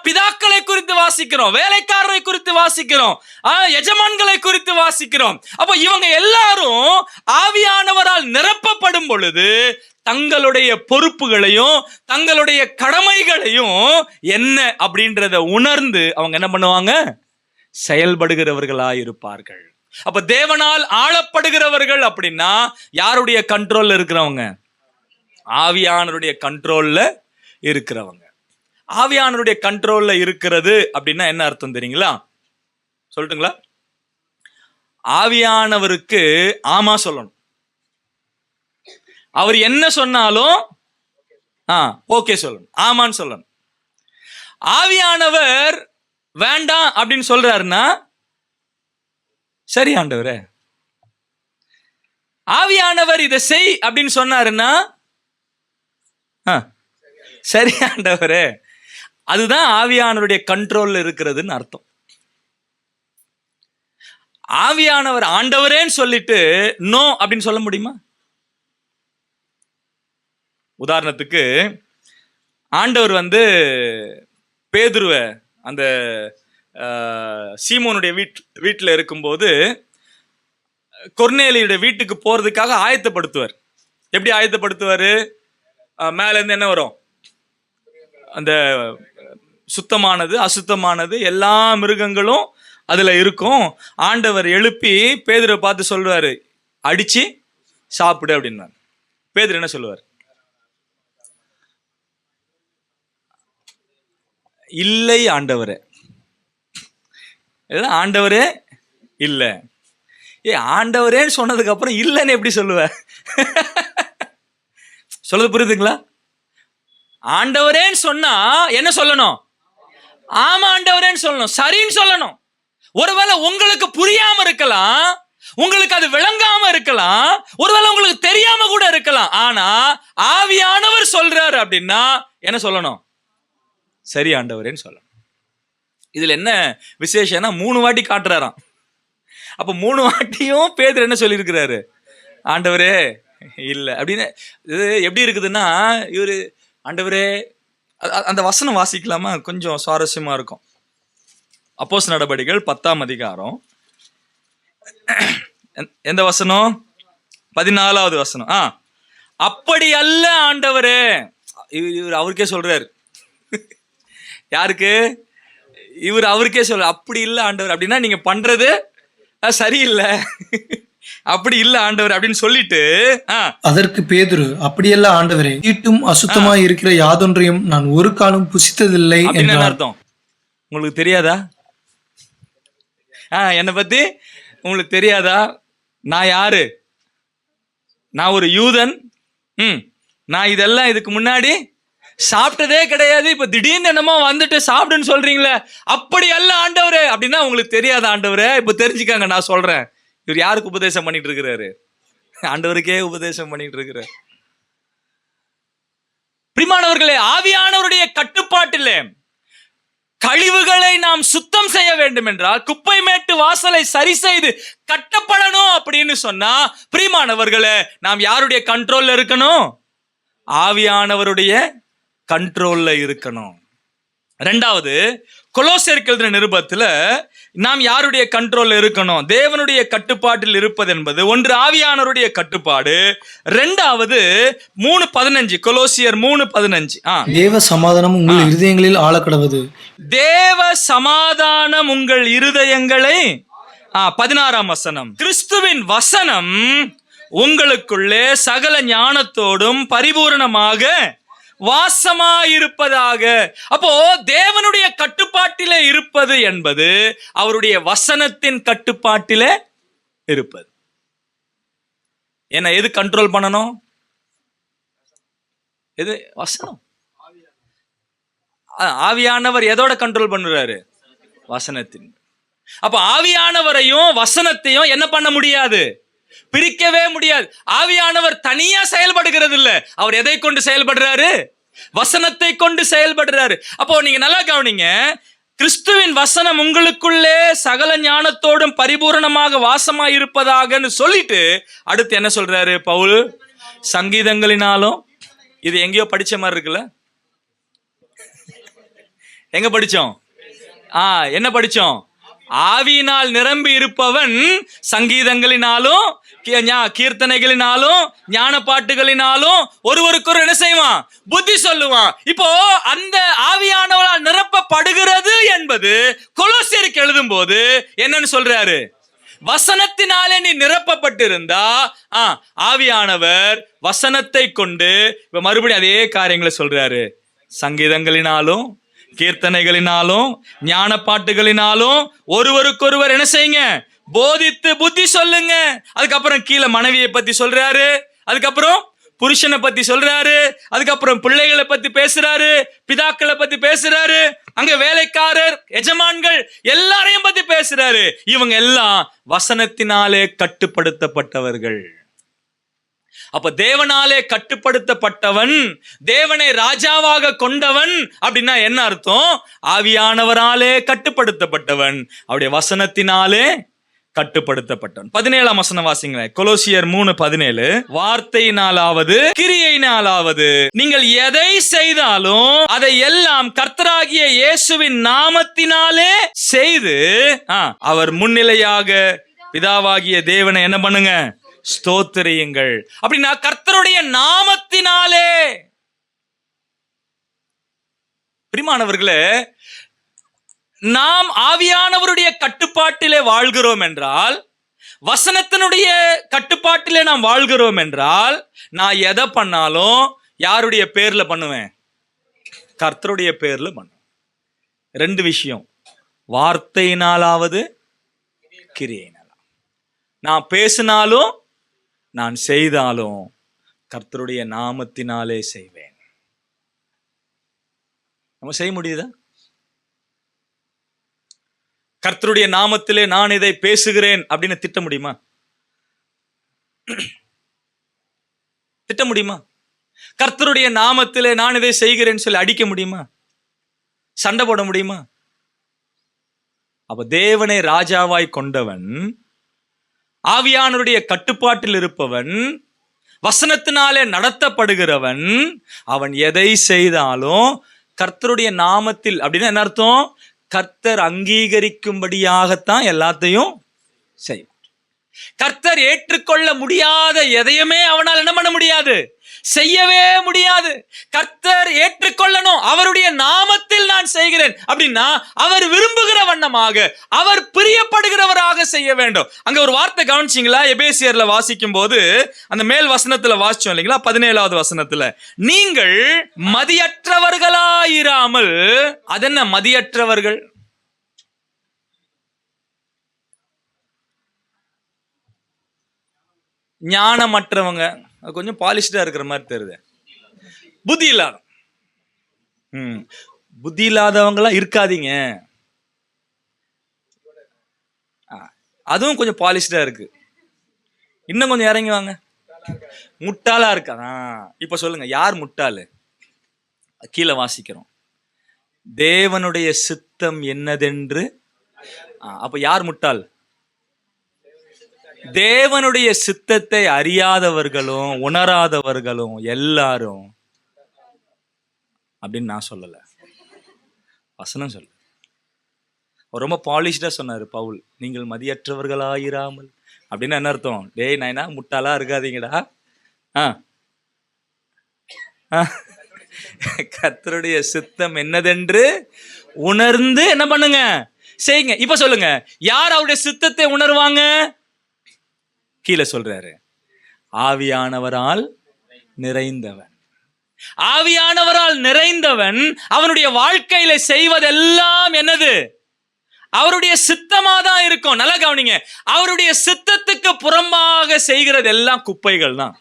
பிதாக்களை குறித்து வாசிக்கிறோம், வேலைக்காரரை குறித்து வாசிக்கிறோம், எஜமான்களை குறித்து வாசிக்கிறோம். அப்ப இவங்க எல்லாரும் ஆவியானவரால் நிரப்பப்படும் பொழுது தங்களுடைய பொறுப்புகளையும் தங்களுடைய கடமைகளையும் என்ன அப்படின்றத உணர்ந்து அவங்க என்ன பண்ணுவாங்க? செயல்படுகிறவர்களாய் இருப்பார்கள். அப்ப தேவனால் ஆளப்படுகிறவர்கள் அப்படின்னா யாருடைய கண்ட்ரோல்ல இருக்கிறவங்க? ஆவியானவருடைய கண்ட்ரோல்ல இருக்கிறவங்க. ஆவியானவருடைய கண்ட்ரோல்ல இருக்கிறது அப்படின்னா என்ன அர்த்தம் தெரியுங்களா? சொல்லட்டுங்களா? ஆவியானவருக்கு ஆமா சொல்லணும். அவர் என்ன சொன்னாலும் ஓகே சொல்லணும், ஆமான்னு சொல்லணும். ஆவியானவர் வேண்டாம் அப்படின்னு சொல்றாருன்னா சரி ஆண்டவரே, ஆவியானவர் இதை செய் அப்படின்னு சொன்னாருன்னா சரி ஆண்டவரே, அதுதான் ஆவியானவருடைய கண்ட்ரோல்ல இருக்கிறதுன்னு அர்த்தம். ஆவியானவர் ஆண்டவரேன்னு சொல்லிட்டு நோ அப்படின்னு சொல்ல முடியுமா? உதாரணத்துக்கு ஆண்டவர் பேதுருவை அந்த சீமோனுடைய வீட்டில் இருக்கும்போது கொர்நேலியுடைய வீட்டுக்கு போறதுக்காக ஆயத்தப்படுத்துவார். எப்படி ஆயத்தப்படுத்துவார்? மேல இருந்து என்ன வரும்? அந்த சுத்தமானது அசுத்தமானது எல்லா மிருகங்களும் அதுல இருக்கும். ஆண்டவர் எழுப்பி பேதுருவை பார்த்து சொல்வாரு, அடிச்சு சாப்பிடு அப்படின்னா. பேதுரு என்ன சொல்லுவார்? இல்லை ஆண்டவரே. ஆண்டவரே இல்ல. ஆண்டவரேன்னு சொன்னதுக்கு அப்புறம் இல்லைன்னு எப்படி சொல்லுவ? சொல்றது புரியுதுங்களா? ஆண்டவரேன்னு சொன்னா என்ன சொல்லணும்? ஆமா ஆண்டவரேன்னு சொல்லணும், சரின்னு சொல்லணும். ஒருவேளை உங்களுக்கு புரியாம இருக்கலாம், உங்களுக்கு அது விளங்காம இருக்கலாம், ஒருவேளை உங்களுக்கு தெரியாம கூட இருக்கலாம். ஆனா ஆவியானவர் சொல்றாரு அப்படின்னா என்ன சொல்லணும்? சரி ஆண்டவரேன்னு சொல்லணும். இதுல என்ன விசேஷம்னா 3 வாட்டி காட்டுறாராம். அப்ப 3 வாட்டியும் பேதுரு என்ன சொல்லியிருக்கிறாரு? ஆண்டவரே இல்லை அப்படின்னு. இது எப்படி இருக்குதுன்னா, இவரு ஆண்டவரே, அந்த வசனம் வாசிக்கலாமா? கொஞ்சம் சுவாரஸ்யமா இருக்கும். அப்போஸ்தலர் நடபடிகள் 10ஆம் அதிகாரம் எந்த வசனம்? 14வது வசனம். அப்படி அல்ல ஆண்டவரே. இவர் அவருக்கே சொல்றாரு. யாருக்கு? இவர் அவருக்கே சொல்ற, அப்படி இல்ல ஆண்டவர் அப்படின்னா நீங்க பண்றது சரியில்லை, அப்படி இல்ல ஆண்டவர் அப்படின்னு சொல்லிட்டு அதற்கு பேதுரு, அப்படியல்ல ஆண்டவரே, தீட்டும் அசுத்தமாய் இருக்கிற யாதொன்றையும் நான் ஒரு காலம் புசித்ததில்லை என்று. அர்த்தம் உங்களுக்கு தெரியாதா? என்னை பத்தி உங்களுக்கு தெரியாதா? நான் யாரு? நான் ஒரு யூதன். நான் இதெல்லாம் இதுக்கு முன்னாடி சாப்பிட்டதே கிடையாது. இப்ப திடீர்னு என்னமோ வந்துட்டு சாப்பிடுன்னு சொல்றீங்களே, அப்படி அல்ல ஆண்டவரே அப்படின்னா உங்களுக்கு தெரியாத ஆண்டவரே? இப்ப தெரிஞ்சுக்காங்க, நான் சொல்றேன். இவர் யாருக்கு உபதேசம் பண்ணிட்டு இருக்கிறாரு? ஆண்டவருக்கே உபதேசம் பண்ணிட்டு இருக்கிறார். பிரியமானவர்களே, ஆவியானவருடைய கட்டுப்பாட்டிலே கழிவுகளை நாம் சுத்தம் செய்ய வேண்டும் என்றால், குப்பை மேட்டு வாசலை சரி செய்து கட்டப்படணும் அப்படின்னு சொன்னா, பிரியமானவர்களே, நாம் யாருடைய கண்ட்ரோல்ல இருக்கணும்? ஆவியானவருடைய கண்ட்ரோல்ல இருக்கணும். 2வது, கொலோசியருக்கு எழுதின நிருபத்துல நாம் யாருடைய கண்ட்ரோல்ல இருக்கணும்? தேவனுடைய கட்டுப்பாட்டில் இருப்பது என்பது ஒன்று ஆவியானவருடைய கட்டுப்பாடு, 2வது 3:15 கொலோசியர் 3:15 தேவ சமாதானம் உங்கள் இருதயங்களில் ஆளக்கடவது. தேவ சமாதானம் உங்கள் இருதயங்களை 16ஆம் வசனம். கிறிஸ்துவின் வசனம் உங்களுக்குள்ளே சகல ஞானத்தோடும் பரிபூரணமாக வாசமாயிருப்பதாக. அப்போ தேவனுடைய கட்டுப்பாட்டிலே இருப்பது என்பது அவருடைய வசனத்தின் கட்டுப்பாட்டிலே இருப்பது. என்ன எது கண்ட்ரோல் பண்ணணும்? எது? வசனம். ஆவியானவர் எதோட கண்ட்ரோல் பண்ணுறாரு? வசனத்தின். அப்ப ஆவியானவரையும் வசனத்தையும் என்ன பண்ண முடியாது? பிரிக்கவே முடியாது. ஆவியானவர் தனியா செயல்படுகிறது இல்ல, அவர் எதை கொண்டு செயல்படுறாரு? வசனத்தை கொண்டு செயல்படுறாரு. அப்போ நீங்க நல்லா கவனிங்க, கிறிஸ்துவின் வசனம் உங்களுக்குள்ளே சகல ஞானத்தோடும் பரிபூரணமாக வாசமாய் இருப்பதாகன்னு சொல்லிட்டு அடுத்து என்ன சொல்றாரு பவுல்? சங்கீதங்களினாலும். இது எங்கேயோ படிச்ச மாதிரி இருக்குல்ல? எங்க படிச்சோம்? என்ன படிச்சோம்? ஆவியினால் நிரம்பி இருப்பவன் சங்கீதங்களினாலும் கீர்த்தனைகளினாலும் ஞான பாட்டுகளினாலும் ஒருவருக்கொரு என்ன செய்வான்? புத்தி சொல்லுவான். இப்போ அந்த ஆவியானவரால் நிரப்பப்படுகிறது என்பது கொலோசியருக்கு எழுதும் போது என்னன்னு சொல்றாரு? வசனத்தினாலே நீ நிரப்பப்பட்டிருந்தா ஆவியானவர் வசனத்தை கொண்டு இப்ப மறுபடியும் அதே காரியங்களை சொல்றாரு. சங்கீதங்களினாலும் கீர்த்தனைகளினாலும் ஞான பாட்டுகளினாலும் ஒருவருக்கொருவர் என்ன செய்யுங்க? போதித்து புத்தி சொல்லுங்க. அதுக்கப்புறம் கீழே மனைவியை பத்தி சொல்றாரு, அதுக்கப்புறம் புருஷனை பத்தி சொல்றாரு, அதுக்கப்புறம் பிள்ளைகளை பத்தி பேசுறாரு, பிதாக்களை பத்தி பேசுறாரு, அங்க வேலைக்காரர், எஜமான்கள் எல்லாரையும் பத்தி பேசுறாரு. இவங்க எல்லாம் வசனத்தினாலே கட்டுப்படுத்தப்பட்டவர்கள். அப்ப தேவனாலே கட்டுப்படுத்தப்பட்டவன், தேவனை ராஜாவாக கொண்டவன் அப்படின்னா என்ன அர்த்தம்? ஆவியானவராலே கட்டுப்படுத்தப்பட்டவன், அவருடைய வசனத்தினாலே கட்டுப்படுத்தப்பட்டவன். 17ஆம் வசனம் வாசிங்களேன். கொலோசியர் 3:17. வார்த்தையினாலாவது கிரியையினாலாவது நீங்கள் எதை செய்தாலும் அதை எல்லாம் கர்த்தராகிய இயேசுவின் நாமத்தினாலே செய்து அவர் முன்னிலையாக பிதாவாகிய தேவனை என்ன பண்ணுங்க? ஸ்தோத்திரியுங்கள். அப்படின்னா கர்த்தருடைய நாமத்தினாலே. பிரியமானவர்களே, நாம் ஆவியானவருடைய கட்டுப்பாட்டிலே வாழ்கிறோம் என்றால், வசனத்தினுடைய கட்டுப்பாட்டிலே நாம் வாழ்கிறோம் என்றால், நான் எதை பண்ணாலும் யாருடைய பேர்ல பண்ணுவேன்? கர்த்தருடைய பேர்ல பண்ணுவேன். 2 விஷயம், வார்த்தையினாலாவது கிரியையினாலும். நான் பேசினாலும் நான் செய்தாலும் கர்த்தருடைய நாமத்தினாலே செய்வேன். நம்ம செய்ய முடியுதா? கர்த்தருடைய நாமத்திலே நான் இதை பேசுகிறேன் அப்படின்னு திட்ட முடியுமா? திட்ட முடியுமா? கர்த்தருடைய நாமத்திலே நான் இதை செய்கிறேன்னு சொல்லி அடிக்க முடியுமா? சண்டை போட முடியுமா? அப்ப தேவனை ராஜாவாய் கொண்டவன், ஆவியானவருடைய கட்டுப்பாட்டில் இருப்பவன், வசனத்தினாலே நடத்தப்படுகிறவன், அவன் எதை செய்தாலும் கர்த்தருடைய நாமத்தில். அப்படின்னா என்ன அர்த்தம்? கர்த்தர் அங்கீகரிக்கும்படியாகத்தான் எல்லாத்தையும் செய்வான். கர்த்தர் ஏற்றுக்கொள்ள முடியாத எதையுமே அவனால் என்ன பண்ண முடியாது? செய்யவே முடியாது. கர்த்தர் ஏற்றுக்கொள்ளணும். அவருடைய நாமத்தில் நான் செய்கிறேன் அப்படின்னா அவர் விரும்புகிற வண்ணமாக, அவர் பிரியப்படுகிறவராக செய்ய வேண்டும். அங்க ஒரு வார்த்தை கவனிச்சிங்களா? எபேசியர்ல வாசிக்கும் போது அந்த மேல் வசனத்துல வாசிச்சோம் இல்லைங்களா? 17வது வசனத்துல, நீங்கள் மதியற்றவர்களாயிராமல். அது என்ன மதியற்றவர்கள்? ஞானமற்றவங்க. கொஞ்சம் பாலிஷ்டா இருக்கிற மாதிரி தெரியுது. புத்தி இல்லாத புத்தி இல்லாதவங்களா இருக்காதீங்க. அதுவும் கொஞ்சம் பாலிஷ்டா இருக்கு. இன்னும் கொஞ்சம் இறங்கி வாங்க. முட்டாளா இருக்கா? இப்ப சொல்லுங்க, யார் முட்டாளு? கீழே வாசிக்கிறோம், தேவனுடைய சித்தம் என்னதென்று. அப்ப யார் முட்டாள்? தேவனுடைய சித்தத்தை அறியாதவர்களும் உணராதவர்களும் எல்லாரும் அப்படின்னு நான் சொல்லல, வசனம் சொல்ல. ரொம்ப பாலிஷ்டா சொன்னாரு பவுல், நீங்கள் மதியற்றவர்களாயிராமல். அப்படின்னு என்ன அர்த்தம்? டேய் நாயனா, முட்டாளா இருக்காதீங்கடா. கர்த்தருடைய சித்தம் என்னதென்று உணர்ந்து என்ன பண்ணுங்க? செய்யுங்க. இப்ப சொல்லுங்க, யார் அவருடைய சித்தத்தை உணர்வாங்க? கீழே சொல்றாரு, ஆவியானவரால் நிறைந்தவன். ஆவியானவரால் நிறைந்தவன் அவனுடைய வாழ்க்கையில செய்வதெல்லாம் என்னது? அவருடைய சித்தமா தான் இருக்கும். நல்லா கவனிங்க, அவருடைய சித்தத்துக்கு புறம்பாக செய்கிறது எல்லாம் குப்பைகள் தான்.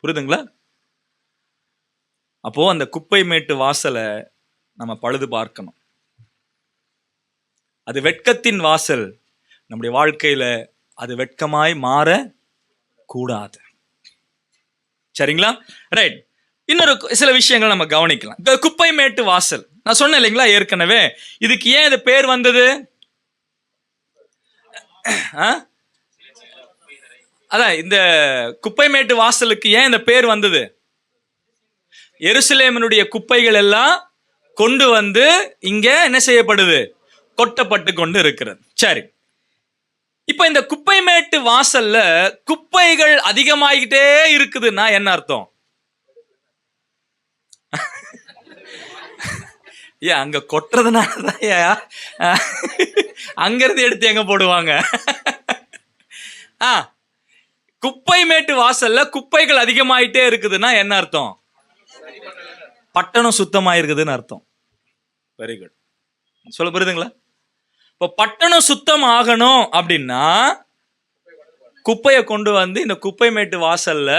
புரியுதுங்களா? அப்போ அந்த குப்பை மேட்டு வாசலை நம்ம பழுது பார்க்கணும். அது வெட்கத்தின் வாசல். நம்முடைய வாழ்க்கையில அது வெட்கமாய் மாற கூடாது. சரிங்களா? ரைட். இன்னொரு சில விஷயங்கள் நம்ம கவனிக்கலாம். குப்பை மேட்டு வாசல் நான் சொன்னேன் இல்லைங்களா ஏற்கனவே, இதுக்கு ஏன் இது பேர் வந்தது? அதான் இந்த குப்பை மேட்டு வாசலுக்கு ஏன் இந்த பேர் வந்தது? எருசலேமினுடைய குப்பைகள் எல்லாம் கொண்டு வந்து இங்க என்ன செய்யப்படுது? கொட்டப்பட்டு கொண்டு இருக்கிறது. சரி, இப்ப இந்த குப்பை மேட்டு வாசல்ல குப்பைகள் அதிகமாகிட்டே இருக்குதுன்னா என்ன அர்த்தம்? ஏன் அங்க கொட்டுறதுனாலதான் அங்கிருந்து எடுத்து எங்க போடுவாங்க? குப்பை மேட்டு வாசல்ல குப்பைகள் அதிகமாயிட்டே இருக்குதுன்னா என்ன அர்த்தம்? பட்டணம் சுத்தமாயிருக்குதுன்னு அர்த்தம். Very good. சொல்ல புரியுதுங்களா? இப்ப பட்டணம் சுத்தம் ஆகணும் அப்படின்னா குப்பையை கொண்டு வந்து இந்த குப்பை மேட்டு வாசல்ல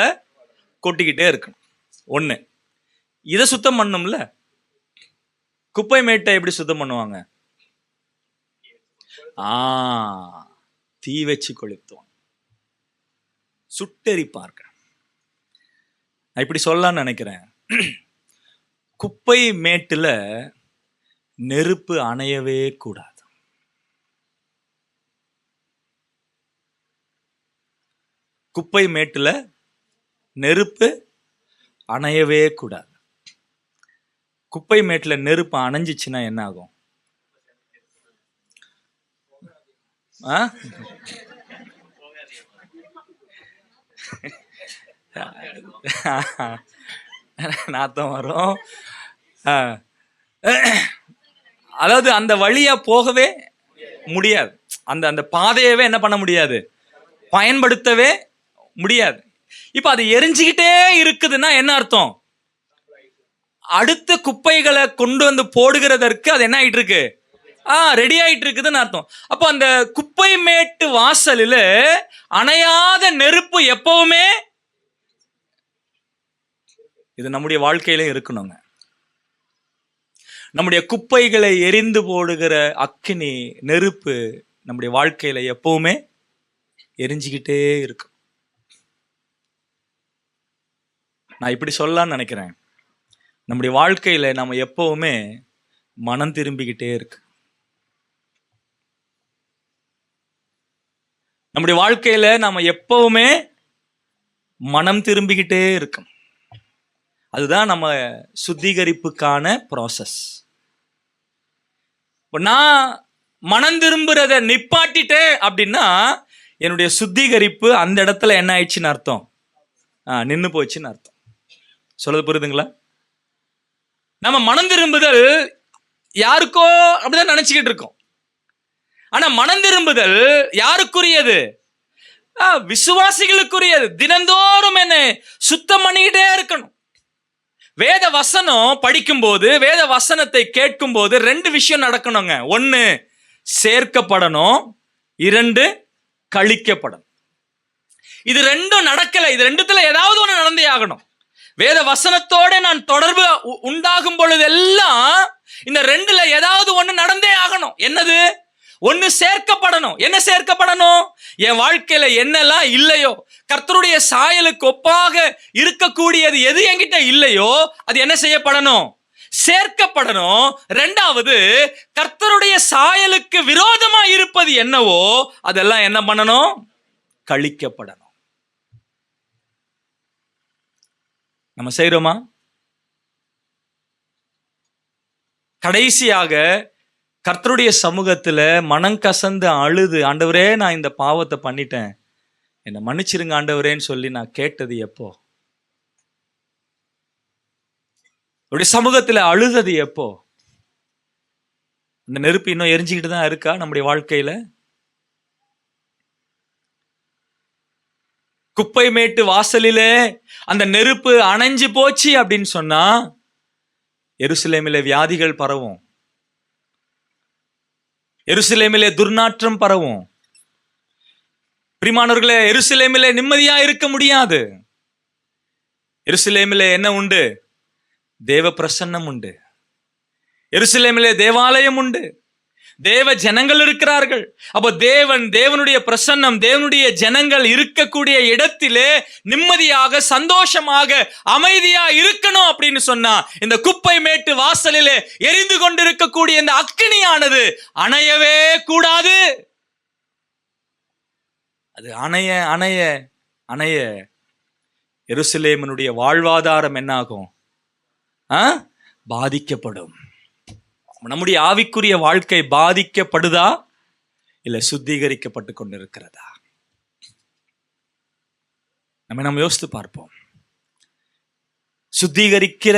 கொட்டிக்கிட்டே இருக்கணும். ஒண்ணு, இதை சுத்தம் பண்ணும்ல. குப்பை மேட்டை எப்படி சுத்தம் பண்ணுவாங்க? தீ வச்சு கொளுத்துவாங்க, சுட்டெரிப்பார்கள். நான் இப்படி சொல்லலாம்னு நினைக்கிறேன். குப்பை மேட்டுல நெருப்பு அணையவே கூடாது. குப்பை மேட்டுல நெருப்பு அணையவே கூடாது. குப்பை மேட்டுல நெருப்பு அணைஞ்சிச்சுன்னா என்ன ஆகும்? நாத்தம் வரும். அதாவது அந்த வழியா போகவே முடியாது. அந்த அந்த பாதையவே என்ன பண்ண முடியாது? பயன்படுத்தவே முடியாது. இப்ப அது எரிஞ்சுக்கிட்டே இருக்குதுன்னா என்ன அர்த்தம்? அடுத்த குப்பைகளை கொண்டு வந்து போடுகிறதற்கு அது என்ன ஆயிட்டு இருக்கு? ரெடி ஆயிட்டு இருக்குதுன்னு அர்த்தம். அப்போ அந்த குப்பை மேட்டு வாசலில அணையாத நெருப்பு எப்பவுமே, இது நம்முடைய வாழ்க்கையில இருக்கணுங்க. நம்முடைய குப்பைகளை எரிந்து போடுகிற அக்கினி நெருப்பு நம்முடைய வாழ்க்கையில எப்பவுமே எரிஞ்சுக்கிட்டே இருக்கும். நான் இப்படி சொல்லலாம்னு நினைக்கிறேன். நம்முடைய வாழ்க்கையில நம்ம எப்பவுமே மனம் திரும்பிக்கிட்டே இருக்கு. நம்முடைய வாழ்க்கையில நாம எப்பவுமே மனம் திரும்பிக்கிட்டே இருக்கும். அதுதான் நம்ம சுத்திகரிப்புக்கான ப்ராசஸ். நான் மனம் திரும்புறத நிப்பாட்டிட்டேன் அப்படின்னா என்னுடைய சுத்திகரிப்பு அந்த இடத்துல என்ன ஆயிடுச்சுன்னு அர்த்தம்? நின்று போச்சுன்னு அர்த்தம். சொல்றது புரியுதுங்களா? நம்ம மனம் திரும்புதல் யாருக்கோ அப்படிதான் நினைச்சுக்கிட்டு இருக்கோம். ஆனா மனம் திரும்புதல் யாருக்குரியது? விசுவாசிகளுக்குரியது. தினந்தோறும் என்ன சுத்தம் பண்ணிக்கிட்டே இருக்கணும். வேத வசனம் படிக்கும் போது, வேத வசனத்தை கேட்கும் போது 2 விஷயம் நடக்கணுங்க. 1 சேர்க்கப்படணும், 2 கழிக்கப்படணும். இது 2 நடக்கல. இது 2த்துல ஏதாவது ஒண்ணு நடந்தே ஆகணும். வேத வசனத்தோட நான் தொடர்பு உண்டாகும் பொழுதெல்லாம் இந்த 2ல ஏதாவது ஒண்ணு நடந்தே ஆகணும். என்னது? 1 சேர்க்கப்படணும். என்ன சேர்க்கப்படணும்? என் வாழ்க்கையில என்னெல்லாம் இல்லையோ, கர்த்தருடைய சாயலுக்கு ஒப்பாக இருக்கக்கூடியது எது என்கிட்ட இல்லையோ அது என்ன செய்யப்படணும்? சேர்க்கப்படணும். 2வது, கர்த்தருடைய சாயலுக்கு விரோதமா இருப்பது என்னவோ அதெல்லாம் என்ன பண்ணணும்? கழிக்கப்படணும். நம்ம செய்றோமா? கடைசியாக கர்த்தருடைய சமூகத்துல மனங்கசந்து அழுது, ஆண்டவரே நான் இந்த பாவத்தை பண்ணிட்டேன், என்னை மன்னிச்சிருங்க ஆண்டவரேன்னு சொல்லி நான் கேட்டது எப்போ? அவருடைய சமூகத்துல அழுதது எப்போ? அந்த நெருப்பு இன்னும் எரிஞ்சுக்கிட்டு தான் இருக்கா நம்முடைய வாழ்க்கையில? குப்பை மேட்டு வாசலிலே அந்த நெருப்பு அணைஞ்சு போச்சு அப்படின்னு சொன்னா எருசலேமிலே வியாதிகள் பரவும், எருசலேமிலே துர்நாற்றம் பரவும். பிரியமானவர்களே, எருசலேமிலே நிம்மதியா இருக்க முடியாது. எருசலேமிலே என்ன உண்டு? தேவ பிரசன்னம் உண்டு. எருசலேமிலே தேவாலயம் உண்டு, தேவ ஜனங்கள் இருக்கிறார்கள். அப்போ தேவனுடைய பிரசன்னம், தேவனுடைய ஜனங்கள் இருக்கக்கூடிய இடத்திலே நிம்மதியாக, சந்தோஷமாக, அமைதியா இருக்கணும் அப்படின்னு சொன்னா இந்த குப்பை மேட்டு வாசலிலே எரிந்து கொண்டிருக்கக்கூடிய இந்த அக்கினியானது அணையவே கூடாது. அது அணைய அணைய அணைய எருசலேமினுடைய வாழ்வாதாரம் என்னாகும்? பாதிக்கப்படும். நம்முடைய ஆவிக்குரிய வாழ்க்கை பாதிக்கப்படுதா இல்ல சுத்திகரிக்கப்பட்டு கொண்டிருக்கிறதா? நம்ம யோசித்து பார்ப்போம். சுத்திகரிக்கிற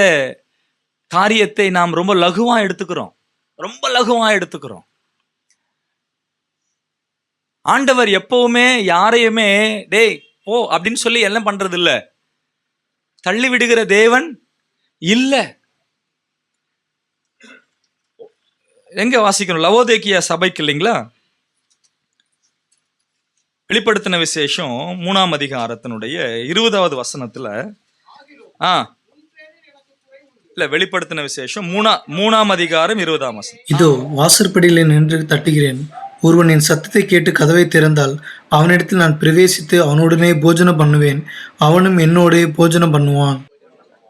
காரியத்தை நாம் ரொம்ப லகுவா எடுத்துக்கிறோம். ஆண்டவர் எப்பவுமே யாரையுமே டேய் போ அப்படின்னு சொல்லி எல்லாம் பண்றது இல்ல, தள்ளி விடுகிற தேவன் இல்ல. எங்க வாசிக்கணும்? லவோதேக்கியா சபைக்கு இல்லைங்களா? வெளிப்படுத்தின விசேஷம் 3ஆம் அதிகாரத்தினுடைய 20வது வசனத்துல இல்ல, வெளிப்படுத்தின விசேஷம் 3ஆம் அதிகாரம் 20ஆம் வசனம். இதோ வாசற்படியிலே நின்று தட்டுகிறேன். ஒருவன் என் சத்தத்தை கேட்டு கதவை திறந்தால் அவனிடத்தில் நான் பிரவேசித்து அவனுடனே போஜனம் பண்ணுவேன், அவனும் என்னோடே போஜனம் பண்ணுவான்.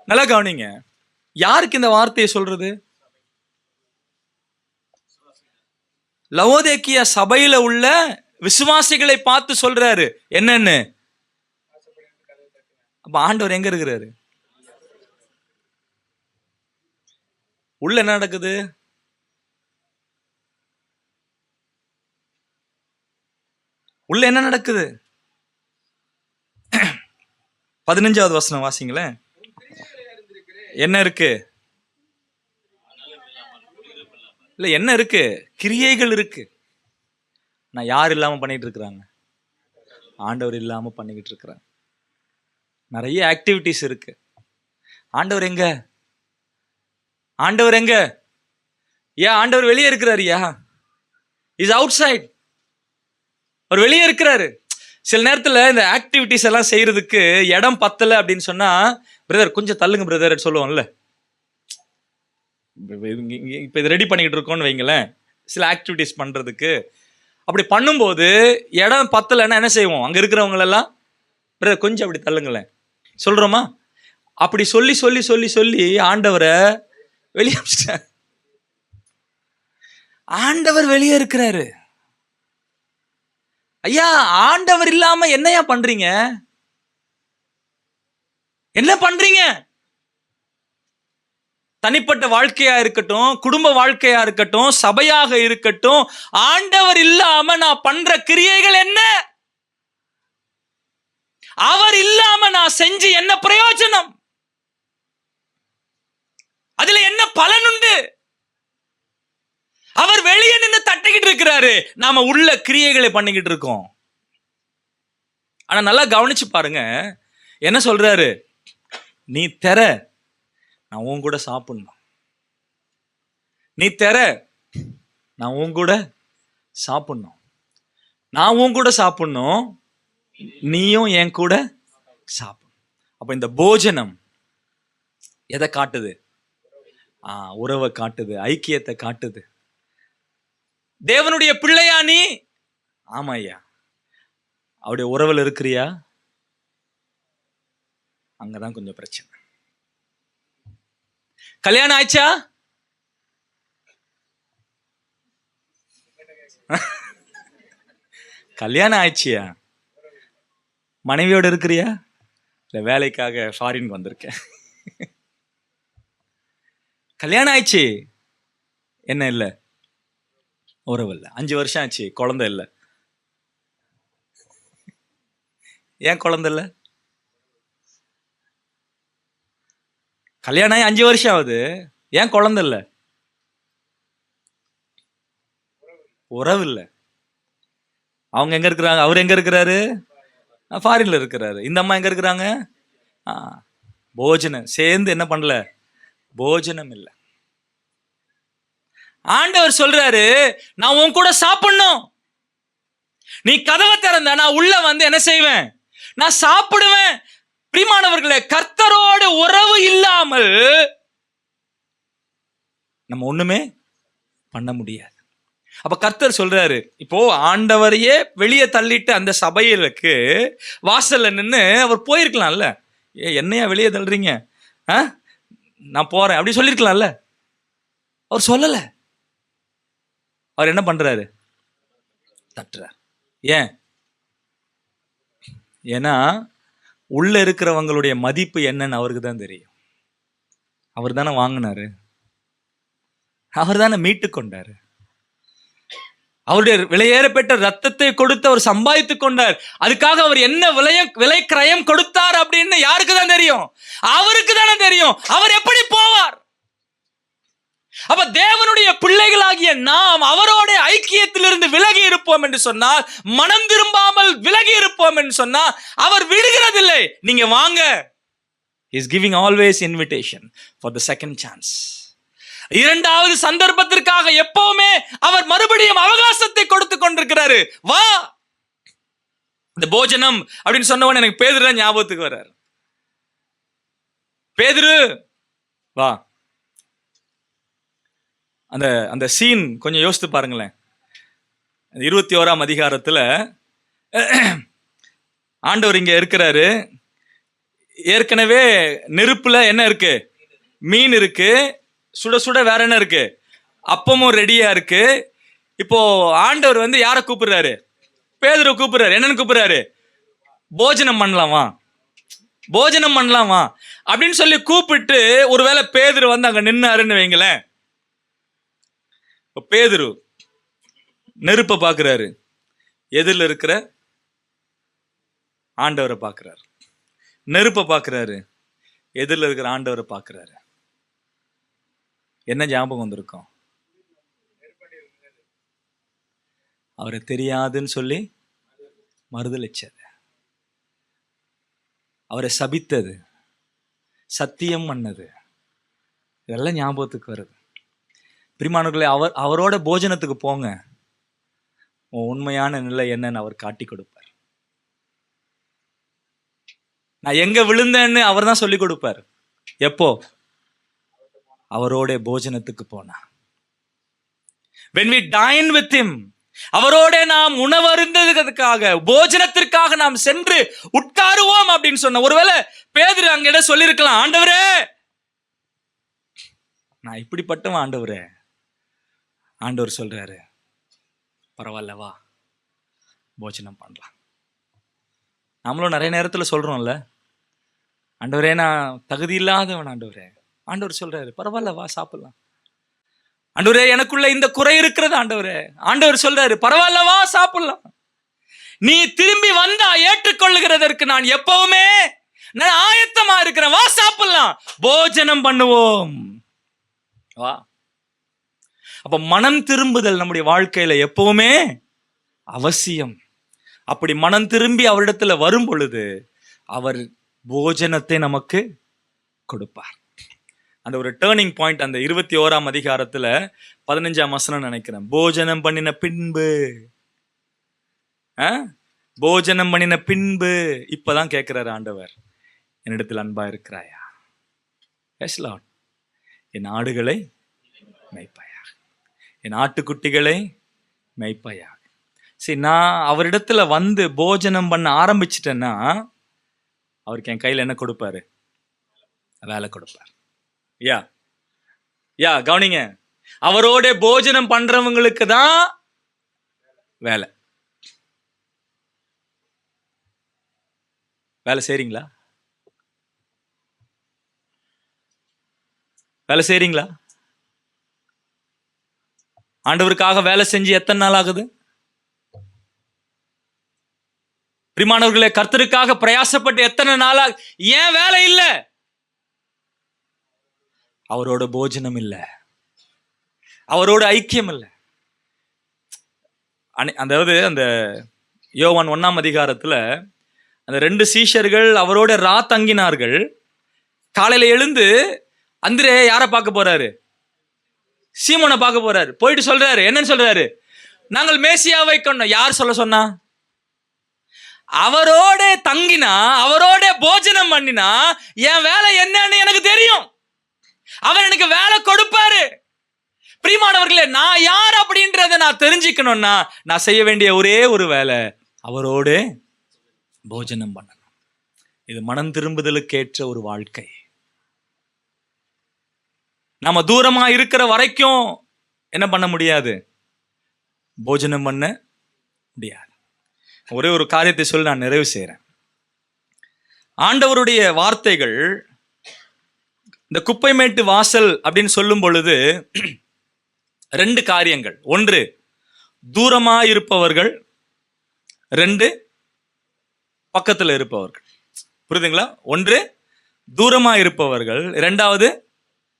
நல்லா கவனிங்க, யாருக்கு இந்த வார்த்தையை சொல்றது? லவோதேக்கியா சபையில உள்ள விசுவாசிகளை பார்த்து சொல்றாரு. என்னன்னு? அப்ப ஆண்டவர் எங்க இருக்கிறாரு? உள்ள என்ன நடக்குது? உள்ள என்ன நடக்குது? 15வது வசனம் வாசிங்களேன். என்ன இருக்கு? இல்ல, என்ன இருக்கு? கிரியைகள் இருக்கு. நான் யார் இல்லாம பண்ணிட்டு இருக்கிறாங்க? ஆண்டவர் இல்லாம பண்ணிக்கிட்டு இருக்கிறாங்க. நிறைய ஆக்டிவிட்டிஸ் இருக்கு. ஆண்டவர் எங்க? ஆண்டவர் எங்க? ஏன் ஆண்டவர் வெளியே இருக்கிறாரியா? Is outside. அவர் வெளியே இருக்கிறாரு. சில நேரத்துல இந்த ஆக்டிவிட்டிஸ் எல்லாம் செய்யறதுக்கு இடம் பத்தல அப்படின்னு சொன்னா, பிரதர் கொஞ்சம் தள்ளுங்க பிரதர் சொல்லுவோம்ல. இப்ப இது ரெடி பண்ணிக்கிட்டு இருக்கோம்னு வைங்களேன், சில ஆக்டிவிட்டிஸ் பண்றதுக்கு. அப்படி பண்ணும்போது இடம் பத்தலைன்னா என்ன செய்வோம்? அங்க இருக்கிறவங்க எல்லாம் பிரதர் கொஞ்சம் அப்படி தள்ளுங்களேன் சொல்றோமா? அப்படி சொல்லி சொல்லி சொல்லி சொல்லி ஆண்டவரை வெளியே அனுப்பிச்சிட்டார். ஆண்டவர் வெளியே இருக்கிறாரு. ஐயா, ஆண்டவர் இல்லாம என்னையா பண்றீங்க? என்ன பண்றீங்க? தனிப்பட்ட வாழ்க்கையா இருக்கட்டும், குடும்ப வாழ்க்கையா இருக்கட்டும், சபையாக இருக்கட்டும், ஆண்டவர் இல்லாம நான் பண்ற கிரியைகள் என்ன? அவர் இல்லாம நான் செஞ்சு என்ன பிரயோஜனம்? அதுல என்ன பலன் உண்டு? அவர் வெளியே நின்று தட்டிக்கிட்டு இருக்கிறாரு, நாம உள்ள கிரியைகளை பண்ணிக்கிட்டு இருக்கோம். ஆனா நல்லா கவனிச்சு பாருங்க, என்ன சொல்றாரு? நீ தெர, நான் உன் கூட சாப்பிடணும். நீ தெர, நான் உன் கூட சாப்பிடணும். நான் உன் கூட சாப்பிடணும், நீயும் என் கூட சாப்பிடணும். அப்ப இந்த போஜனம் எதை காட்டுது? உறவை காட்டுது, ஐக்கியத்தை காட்டுது. தேவனுடைய பிள்ளையா நீ? ஆமா ஐயா. அவருடைய உறவில் இருக்கிறியா? அங்கதான் கொஞ்சம் பிரச்சனை. கல்யாணம் ஆயிடுச்சா? கல்யாணம் ஆயிடுச்சியா? மனைவியோட இருக்கிறியா? இல்ல வேலைக்காக ஃபாரின் வந்திருக்கேன். கல்யாணம் ஆயிடுச்சு, என்ன இல்லை? உறவு இல்லை. 5 வருஷம் ஆச்சு, குழந்தை இல்லை. ஏன் குழந்தை இல்லை? கல்யாணம் ஆகி 5 வருஷம் ஆகுது, ஏன் குழந்தை இல்லை? உறவு இல்லை. அவங்க எங்க இருக்கிறாங்க? அவர் எங்க இருக்கிறாரு? ஃபாரின்ல இருக்கிறாரு. இந்த அம்மா எங்க இருக்கிறாங்க? போஜனம் சேர்ந்து என்ன பண்ணல, போஜனம் இல்லை. ஆண்டவர் சொல்றாரு, நான் உன் கூட சாப்பிடணும். நீ கதவை திறந்த நான் உள்ள வந்து என்ன செய்வேன், நான் சாப்பிடுவேன். பிரியமானவர்களே, கர்த்தரோடு உறவு இல்லாமல் நம்ம ஒண்ணுமே பண்ண முடியாது. அப்ப கர்த்தர் சொல்றாரு, இப்போ ஆண்டவரையே வெளியே தள்ளிட்டு அந்த சபைகளுக்கு வாசல்ல நின்று அவர் போயிருக்கலாம்ல. என்னையா வெளியே தள்ளுறீங்க, நான் போறேன் அப்படி சொல்லியிருக்கலாம்ல. அவர் சொல்லல. அவர் என்ன பண்றாரு, தட்டுறார். ஏன்? ஏன்னா உள்ள இருக்கிறவங்களுடைய மதிப்பு என்னன்னு அவருக்கு தான் தெரியும். அவர் தானே வாங்கினாரு, அவர் தானே மீட்டு கொண்டாரு, அவருடைய விலையேறப்பட்ட ரத்தத்தை கொடுத்து அவர் சம்பாதித்துக் கொண்டார். அதுக்காக அவர் என்ன விலை கிரயம் கொடுத்தார் அப்படின்னு யாருக்கு தான் தெரியும்? அவருக்கு தானே தெரியும். அவர் எப்படி போவார்? அப்ப தேவனுடைய பிள்ளைகளாகிய நாம் அவரோட ஐக்கியத்திலிருந்து விலகி இருப்போம் என்று சொன்னால், மனம் திரும்பாமல் விலகி இருப்போம் என்று சொன்னால், அவர் விடுகிறதில்லை. நீங்க வாங்க. He is giving always invitation for the second chance. இரண்டாவது சந்தர்ப்பத்திற்காக எப்பவுமே அவர் மறுபடியும் அவகாசத்தை கொடுத்து கொண்டிருக்கிறாரு. வா. இந்த போஜனம் அப்படின்னு சொன்னவன் எனக்கு பேதுரு ஞாபகத்துக்கு வர்றாரு. பேதுரு வா. அந்த அந்த சீன் கொஞ்சம் யோசித்து பாருங்களேன். 21ஆம் அதிகாரத்துல ஆண்டவர் இங்க இருக்கிறாரு. ஏற்கனவே நெருப்புல என்ன இருக்கு, மீன் இருக்கு, சுட சுட வேற என்ன இருக்கு, அப்பமும் ரெடியா இருக்கு. இப்போ ஆண்டவர் வந்து யாரை கூப்பிடுறாரு? பேதுரு கூப்பிடுறாரு. என்னன்னு கூப்பிடுறாரு? போஜனம் பண்ணலாமா, போஜனம் பண்ணலாமா அப்படின்னு சொல்லி கூப்பிட்டு, ஒருவேளை பேதுரு வந்து அங்க நின்னாருன்னு வைங்களேன். பேதுரு நெருப்பை பார்க்கிறாரு, எதிரில் இருக்கிற ஆண்டவரை பார்க்கிறாரு. நெருப்பை பார்க்கிறாரு, எதிரில் இருக்கிற ஆண்டவரை பார்க்கிறாரு. என்ன ஞாபகம் வந்திருக்கும்? அவரை தெரியாதுன்னு சொல்லி மறுதலிச்சது, அவரை சபித்தது, சத்தியம் பண்ணது, இதெல்லாம் ஞாபகத்துக்கு வருது. பிரியமானவர்களே, அவரோட போஜனத்துக்கு போங்க. உண்மையான நிலை என்னன்னு அவர் காட்டி கொடுப்பார். நான் எங்க விழுந்தேன்னு அவர் தான் சொல்லி கொடுப்பார். எப்போ? அவரோட போஜனத்துக்கு போனா. when we dine with him, அவரோட நாம் உணவருந்ததுக்காக, போஜனத்திற்காக நாம் சென்று உட்காருவோம் அப்படின்னு சொன்ன. ஒருவேளை பேதுரு அங்கிட்ட சொல்லியிருக்கலாம், ஆண்டவரே நான் இப்படிப்பட்டவன் ஆண்டவரே. ஆண்டவர் சொல்றாரு, பரவாயில்லவா, போஜனம் பண்ணலாம். நம்மளும் நிறைய நேரத்துல சொல்றோம்ல, ஆண்டவரே நான் தகுதி இல்லாதவன் ஆண்டவரே. ஆண்டவர் சொல்றாரு, பரவாயில்லவா சாப்பிடலாம். ஆண்டவரே எனக்குள்ள இந்த குறை இருக்கிறது ஆண்டவரே. ஆண்டவர் சொல்றாரு, பரவாயில்லவா சாப்பிடலாம். நீ திரும்பி வந்தா ஏற்றுக்கொள்ளுகிறதற்கு நான் எப்பவுமே நான் ஆயத்தமா இருக்கிறேன். வா சாப்பிடலாம், போஜனம் பண்ணுவோம், வா. அப்ப மனம் திரும்புதல் நம்முடைய வாழ்க்கையில எப்பவுமே அவசியம். அப்படி மனம் திரும்பி அவரிடத்துல வரும் பொழுது அவர் போஜனத்தை நமக்கு கொடுப்பார். அந்த ஒரு டேர்னிங் பாயிண்ட் அந்த 21ஆம் அதிகாரத்துல 15ஆம் வசனம் நினைக்கிறேன். போஜனம் பண்ணின பின்பு, போஜனம் பண்ணின பின்பு இப்பதான் கேட்கிறாரு ஆண்டவர், என்னிடத்தில் அன்பா இருக்கிறாயா? S Lord. என் ஆடுகளை மேய்ப்பாயாக, என் ஆட்டுக்குட்டிகளை மேய்ப்பாயாக. சரி, நான் அவரிடத்துல வந்து போஜனம் பண்ண ஆரம்பிச்சிட்டேன்னா அவருக்கு என் கையில் என்ன கொடுப்பாரு? வேலை கொடுப்பார். யா கவனிங்க, அவரோட போஜனம் பண்றவங்களுக்கு தான் வேலை. வேலை செய்றீங்களா? வேலை செய்றீங்களா? ஆண்டவருக்காக வேலை செஞ்சு எத்தனை நாள் ஆகுது? பிரியமானவர்களே, கர்த்தருக்காக பிரயாசப்பட்டு எத்தனை நாளா? ஏன் வேலை இல்லை? அவரோட போஜனம் இல்லை, அவரோட ஐக்கியம் இல்லை. அதாவது அந்த யோவான் 1ஆம் அதிகாரத்துல அந்த 2 சீஷர்கள் அவரோட தங்கினார்கள். காலையில எழுந்து அந்திரே யாரை பார்க்க போறாரு? சீமோனை பார்க்க போறாரு. போயிட்டு சொல்றாரு, என்னன்னு சொல்றாரு? நாங்கள் மேசியாவை கண்டோம். யார் சொல்ல சொன்னா? அவரோட தங்கினா, அவரோட போஜனம் பண்ணினா என் வேலை என்னன்னு எனக்கு தெரியும். அவர் எனக்கு வேலை கொடுப்பாரு. பிரியமானவர்களே, நான் யார் அப்படின்றத நான் தெரிஞ்சுக்கணும்னா நான் செய்ய வேண்டிய ஒரே ஒரு வேலை, அவரோடு போஜனம் பண்ணணும். இது மனம் திரும்புதலுக்கு ஏற்ற ஒரு வாழ்க்கை. நம்ம தூரமா இருக்கிற வரைக்கும் என்ன பண்ண முடியாது? போஜனம் பண்ண முடியாது. ஒரே ஒரு காரியத்தை சொல்லி நான் நிறைவு செய்கிறேன். ஆண்டவருடைய வார்த்தைகள் இந்த குப்பைமேட்டு வாசல் அப்படின்னு சொல்லும் பொழுது 2 காரியங்கள். 1 தூரமா இருப்பவர்கள், 2 பக்கத்தில் இருப்பவர்கள். புரியுதுங்களா? 1 தூரமா இருப்பவர்கள், 2வது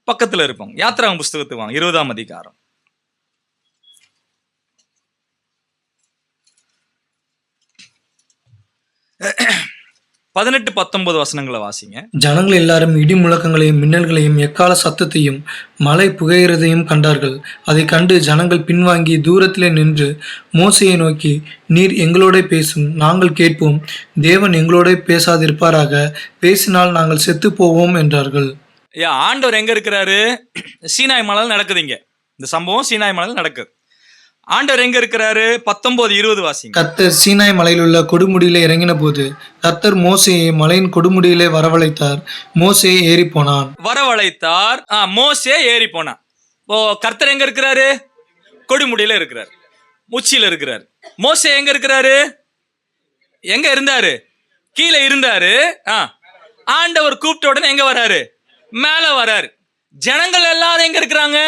பக்கத்தில் இருப்பவங்க. யாத்திராகம புஸ்தகத்துக்கு வாங்க, 20ஆம் அதிகாரம். 18-19 வசனங்களை வாசிங்க. ஜனங்கள் எல்லாரும் இடி முழக்கங்களையும் மின்னல்களையும் எக்கால சத்தத்தையும் மழை புகைகிறதையும் கண்டார்கள். அதை கண்டு ஜனங்கள் பின்வாங்கி தூரத்திலே நின்று மோசேயை நோக்கி, நீர் எங்களோட பேசும், நாங்கள் கேட்போம். தேவன் எங்களோட பேசாதிருப்பாராக, பேசினால் நாங்கள் செத்து போவோம் என்றார்கள். ஆண்டவர் எங்க இருக்கிறாரு? சீனாய் மலையில் நடக்குதுங்க. இந்த சம்பவம் சீனாய் மலையில் நடக்குது. ஆண்டவர் எங்க இருக்கிறாரு? 19-20 வாசிங்க. கர்த்தர் சீனாய் மலையில் உள்ள கொடுமுடியிலே இறங்கின போது கர்த்தர் மோசேயை மலையின் கொடுமுடியிலே வரவழைத்தார். மோசே ஏறி போனான். வரவழைத்தார். மோசே ஏறி போனான். ஓ, கர்த்தர் எங்க இருக்கிறாரு? கொடுமுடியில இருக்கிறார், உச்சியில இருக்கிறார். மோசே எங்க இருக்கிறாரு? எங்க இருந்தாரு? கீழே இருந்தாரு. ஆண்டவர் கூப்பிட்ட உடனே எங்க வராரு? மேல வராரு. ஜனங்கள் எல்லாரும் எங்க இருக்கிறாங்க?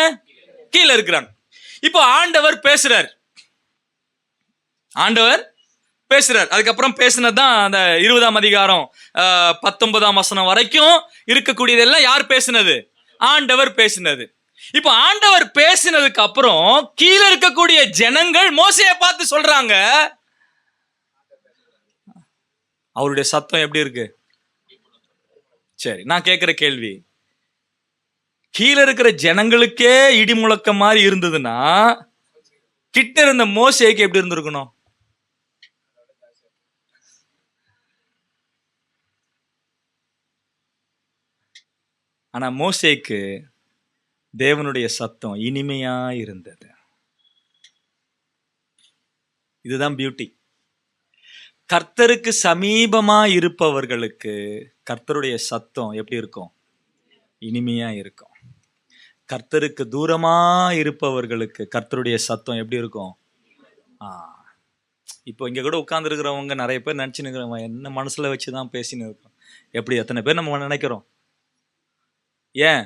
கீழே இருக்கிறாங்க. இப்போ ஆண்டவர் பேசுறார். அதுக்கப்புறம் பேசினதுதான் அந்த 20ஆம் அதிகாரம் 19ஆம் வசனம் வரைக்கும் இருக்கக்கூடியதெல்லாம் யார் பேசினது? ஆண்டவர் பேசினது. இப்போ ஆண்டவர் பேசினதுக்கு அப்புறம் கீழே இருக்கக்கூடிய ஜனங்கள் மோசேயை பார்த்து சொல்றாங்க, அவருடைய சத்தம் எப்படி இருக்கு? சரி, நான் கேட்கிற கேள்வி, கீழே இருக்கிற ஜனங்களுக்கே இடி முழக்கம் மாதிரி இருந்ததுன்னா கிட்ட இருந்த மோசேக்கு எப்படி இருந்திருக்கணும்? ஆனா மோசேக்கு தேவனுடைய சத்தம் இனிமையா இருந்தது. இதுதான் பியூட்டி. கர்த்தருக்கு சமீபமா இருப்பவர்களுக்கு கர்த்தருடைய சத்தம் எப்படி இருக்கும்? இனிமையா இருக்கும். கர்த்தருக்கு தூரமா இருப்பவர்களுக்கு கர்த்தருடைய சத்தம் எப்படி இருக்கும்? இப்போ இங்க கூட உட்கார்ந்து இருக்கிறவங்க நிறைய பேர் நினைச்சுன்னு இருக்கிறவங்க என்ன மனசுல வச்சுதான் பேசின்னு இருக்கோம். எப்படி எத்தனை பேர் நம்ம நினைக்கிறோம்? ஏன்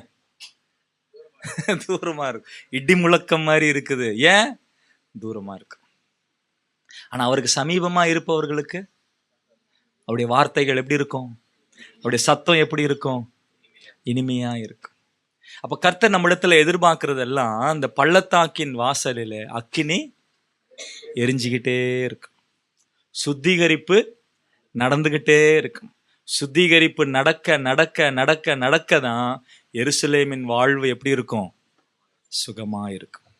தூரமா இருக்கு? இடி முழக்கம் மாதிரி இருக்குது. ஏன் தூரமா இருக்கு? ஆனா அவருக்கு சமீபமா இருப்பவர்களுக்கு அவருடைய வார்த்தைகள் எப்படி இருக்கும்? அவருடைய சத்தம் எப்படி இருக்கும்? இனிமையா இருக்கும். அப்ப கர்த்தர் நம்மிடத்துல எதிர்பார்க்கறதெல்லாம் அந்த பள்ளத்தாக்கின் வாசலில அக்கினி எரிஞ்சுக்கிட்டே இருக்கும். சுத்திகரிப்பு நடந்துகிட்டே இருக்கும். சுத்திகரிப்பு நடக்க நடக்க நடக்க நடக்க தான் எருசலேமின் வாழ்வு எப்படி இருக்கும்? சுகமா இருக்கும்.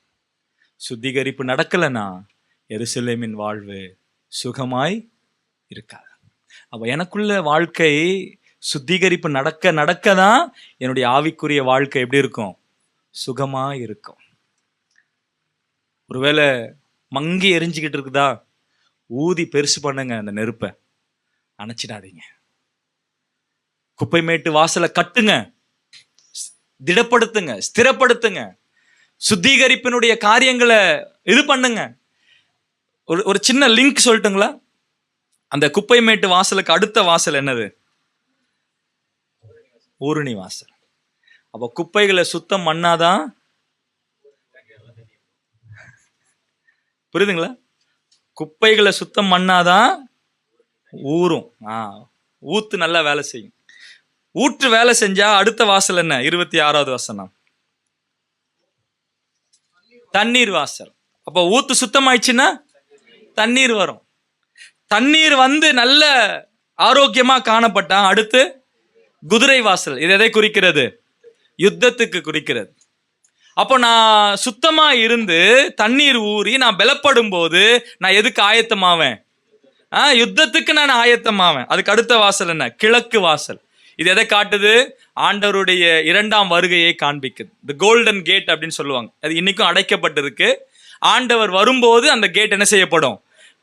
சுத்திகரிப்பு நடக்கலைன்னா எருசலேமின் வாழ்வு சுகமாய் இருக்காது. அப்ப எனக்குள்ள வாழ்க்கை சுத்திகரிப்பு நடக்க நடக்க தான் என்னுடைய ஆவிக்குரிய வாழ்க்கை எப்படி இருக்கும்? சுகமா இருக்கும். ஒருவேளை மங்கி எரிஞ்சுக்கிட்டு இருக்குதா, ஊதி பெருசு பண்ணுங்க, அந்த நெருப்பை அணைச்சிடாதீங்க. குப்பைமேட்டு வாசலை கட்டுங்க, திடப்படுத்துங்க, ஸ்திரப்படுத்துங்க, சுத்திகரிப்பினுடைய காரியங்களை இது பண்ணுங்க. ஒரு சின்ன லிங்க் சொல்லட்டுங்களா? அந்த குப்பைமேட்டு வாசலுக்கு அடுத்த வாசல் என்னது? ஊருணி வாசல். அப்ப குப்பைகளை சுத்தம் பண்ணாதான், புரியுதுங்களா? குப்பைகளை சுத்தம் பண்ணாதான் ஊரும். ஊத்து நல்லா வேலை செய்யும். ஊற்று வேலை செஞ்சா அடுத்த வாசல் என்ன? 26வது வசனம், தண்ணீர் வாசல். அப்ப ஊத்து சுத்தமாயிடுச்சுன்னா தண்ணீர் வரும். தண்ணீர் வந்து நல்ல ஆரோக்கியமா காணப்பட்டான். அடுத்து குதிரை வாசல். இது எதை குறிக்கிறது? யுத்தத்துக்கு குறிக்கிறது. அப்போ நான் சுத்தமா இருந்து தண்ணீர் ஊறி நான் பலப்படும் போது நான் எதுக்கு ஆயத்தமாவேன்? யுத்தத்துக்கு நான் ஆயத்தமாவேன். அதுக்கு அடுத்த வாசல் என்ன? கிழக்கு வாசல். இது எதை காட்டுது? ஆண்டவருடைய இரண்டாம் வருகையை காண்பிக்குது. தி கோல்டன் கேட் அப்படின்னு சொல்லுவாங்க. அது இன்னைக்கும் அடைக்கப்பட்டிருக்கு. ஆண்டவர் வரும்போது அந்த கேட் என்ன செய்யப்படும்?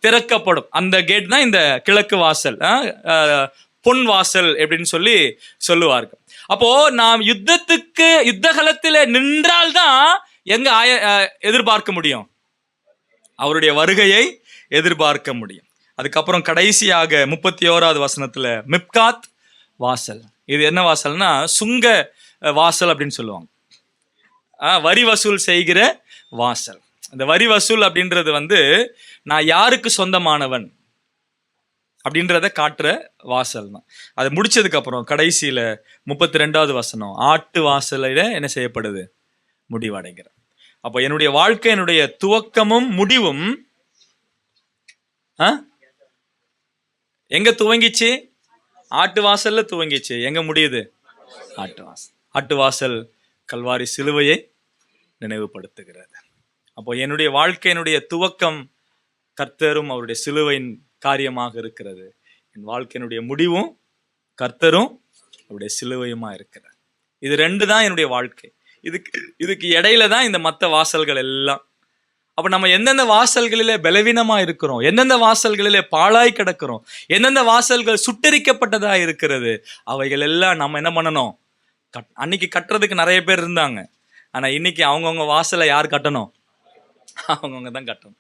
திறக்கப்படும். அந்த கேட் தான் இந்த கிழக்கு வாசல், பொன் வாசல் அப்படின்னு சொல்லி சொல்லுவார்கள். அப்போ நாம் யுத்த களத்தில் நின்றால்தான் எங்க எதிர்பார்க்க முடியும்? அவருடைய வருகையை எதிர்பார்க்க முடியும். அதுக்கப்புறம் கடைசியாக 31வது வசனத்துல மிப்காத் வாசல். இது என்ன வாசல்னா சுங்க வாசல் அப்படின்னு சொல்லுவாங்க. வரி வசூல் செய்கிற வாசல். இந்த வரி வசூல் அப்படின்றது நான் யாருக்கு சொந்தமானவன் அப்படின்றத காட்டுற வாசல் தான். அது முடிச்சதுக்கு அப்புறம் கடைசியில 32வது வசனம் ஆட்டு வாசலில என்ன செய்யப்படுது? முடிவடைகிற. அப்போ என்னுடைய வாழ்க்கை, என்னுடைய துவக்கமும் முடிவும் எங்க துவங்கிச்சு? ஆட்டு வாசல்ல துவங்கிச்சு. எங்க முடியுது? ஆட்டு வாசல். ஆட்டு வாசல் கல்வாரி சிலுவையை நினைவுபடுத்துகிறது. அப்போ என்னுடைய வாழ்க்கை, என்னுடைய துவக்கம் கர்த்தரும் அவருடைய சிலுவையின் காரியமாக இருக்கிறது. என் வாழ்க்கையினுடைய முடிவும் கர்த்தரும் அவருடைய சிலுவையுமா இருக்கிறது. இது ரெண்டு தான் என்னுடைய வாழ்க்கை. இதுக்கு இடையில தான் இந்த மற்ற வாசல்கள் எல்லாம். அப்ப நம்ம எந்தெந்த வாசல்களிலே பலவீனமா இருக்கிறோம், எந்தெந்த வாசல்களிலே பாழாய் கிடக்கிறோம், எந்தெந்த வாசல்கள் சுட்டரிக்கப்பட்டதா இருக்கிறது, அவைகள் எல்லாம் நம்ம என்ன பண்ணணும்? அன்னைக்கு கட்டுறதுக்கு நிறைய பேர் இருந்தாங்க. ஆனா இன்னைக்கு அவங்கவுங்க வாசலை யார் கட்டணும்? அவங்கவுங்க தான் கட்டணும்.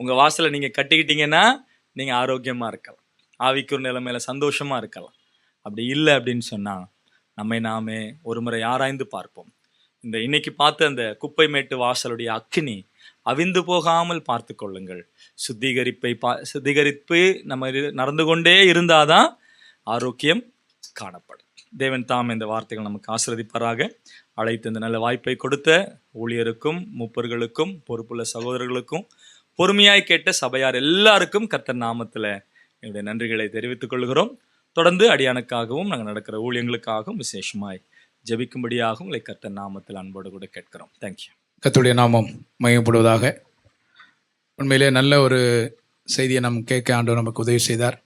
உங்க வாசலை நீங்க கட்டிக்கிட்டீங்கன்னா நீங்க ஆரோக்கியமா இருக்கலாம், ஆவிக்குரிய நிலைமையில சந்தோஷமா இருக்கலாம். அப்படி இல்லை அப்படின்னு சொன்னா நம்மை நாமே ஒரு முறை ஆராய்ந்து பார்ப்போம். இந்த இன்னைக்கு பார்த்த அந்த குப்பை மேட்டு வாசலுடைய அக்கினி அவிந்து போகாமல் பார்த்து கொள்ளுங்கள். சுத்திகரிப்பு நம்ம நடந்து கொண்டே இருந்தாதான் ஆரோக்கியம் காணப்படும். தேவன் தாம் இந்த வார்த்தைகள் நமக்கு ஆசீர்வதிப்பாராக. அழைத்து இந்த நல்ல வாய்ப்பை கொடுத்த ஊழியருக்கும் மூப்பர்களுக்கும் பொறுப்புள்ள சகோதரர்களுக்கும் பொறுமையாய் கேட்ட சபையார் எல்லாருக்கும் கர்த்தர் நாமத்தில் என்னுடைய நன்றிகளை தெரிவித்துக் கொள்கிறோம். தொடர்ந்து அடியானுக்காகவும் நாங்கள் நடக்கிற ஊழியங்களுக்காகவும் விசேஷமாய் ஜெபிக்கும்படியாகவும் உங்களை கர்த்தர் நாமத்தில் அன்போடு கூட கேட்கிறோம். தேங்க்யூ. கர்த்தருடைய நாமம் மகிமைப்படுவதாக. உண்மையிலே நல்ல ஒரு செய்தியை நாம் கேட்க ஆண்டவர் நமக்கு உதவி செய்தார்.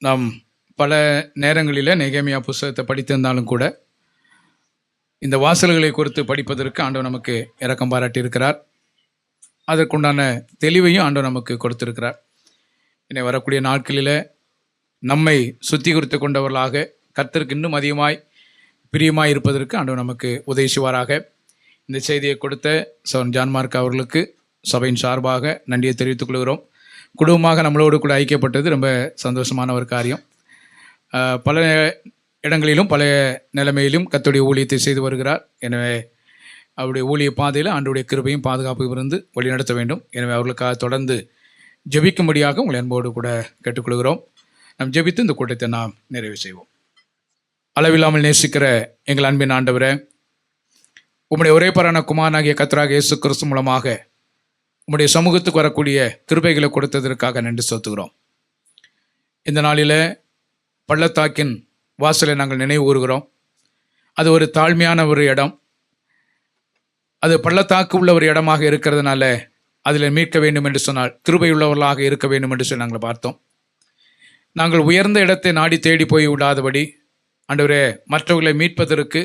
நாம் பல நேரங்களில் நெகேமியா புஸ்தகத்தை படித்திருந்தாலும் கூட இந்த வாசல்களை குறித்து படிப்பதற்கு ஆண்டவர் நமக்கு இரக்கம் பாராட்டியிருக்கிறார். அதற்குண்டான தெளிவையும் ஆண்டவர் நமக்கு கொடுத்திருக்கிறார். இனி வரக்கூடிய நாட்களில் நம்மை சுத்திகரித்து கொண்டவர்களாக கர்த்தருக்கு இன்னும் அதிகமாய் பிரியமாய் இருப்பதற்கு ஆண்டவர் நமக்கு உதவி செய்வாராக. இந்த செய்தியை கொடுத்த சகோதரன் ஜான்மார்க் அவர்களுக்கு சபையின் சார்பாக நன்றியை தெரிவித்துக் கொள்கிறோம். குடும்பமாக நம்மளோடு கூட ஐக்கியப்பட்டது ரொம்ப சந்தோஷமான ஒரு காரியம். பல இடங்களிலும் பல நிலைமையிலும் கர்த்தருடைய ஊழியத்தை செய்து வருகிறார். எனவே அவருடைய ஊழிய பாதையில் ஆண்டவருடைய கிருபையும் பாதுகாப்பும் இருந்து வழிநடத்த வேண்டும். எனவே அவர்களுக்காக தொடர்ந்து ஜெபிக்கும்படியாக உங்களை அன்போடு கூட கேட்டுக்கொள்கிறோம். நாம் ஜெபித்து இந்த கூட்டத்தை நாம் நிறைவு செய்வோம். அளவில்லாமல் நேசிக்கிற எங்கள் அன்பின் ஆண்டவரே, உம்முடைய ஒரே பரான குமாரனாகிய கர்த்தராகிய இயேசு கிறிஸ்து மூலமாக உம்முடைய சமூகத்துக்கு வரக்கூடிய கிருபைகளை கொடுத்ததற்காக நன்றி செலுத்துகிறோம். இந்த நாளில் பள்ளத்தாக்கின் வாசலை நாங்கள் நினைவு கூறுகிறோம். அது ஒரு தாழ்மையான ஒரு இடம். அது பள்ளத்தாக்கு உள்ள ஒரு இடமாக இருக்கிறதுனால அதில் மீட்க வேண்டும் என்று சொன்னால் கிருபையுள்ளவர்களாக இருக்க வேண்டும் என்று சொல்லி நாங்கள் பார்த்தோம். நாங்கள் உயர்ந்த இடத்தை நாடி தேடி போய் விடாதபடி ஆண்டவரே, மற்றவர்களை மீட்பதற்கு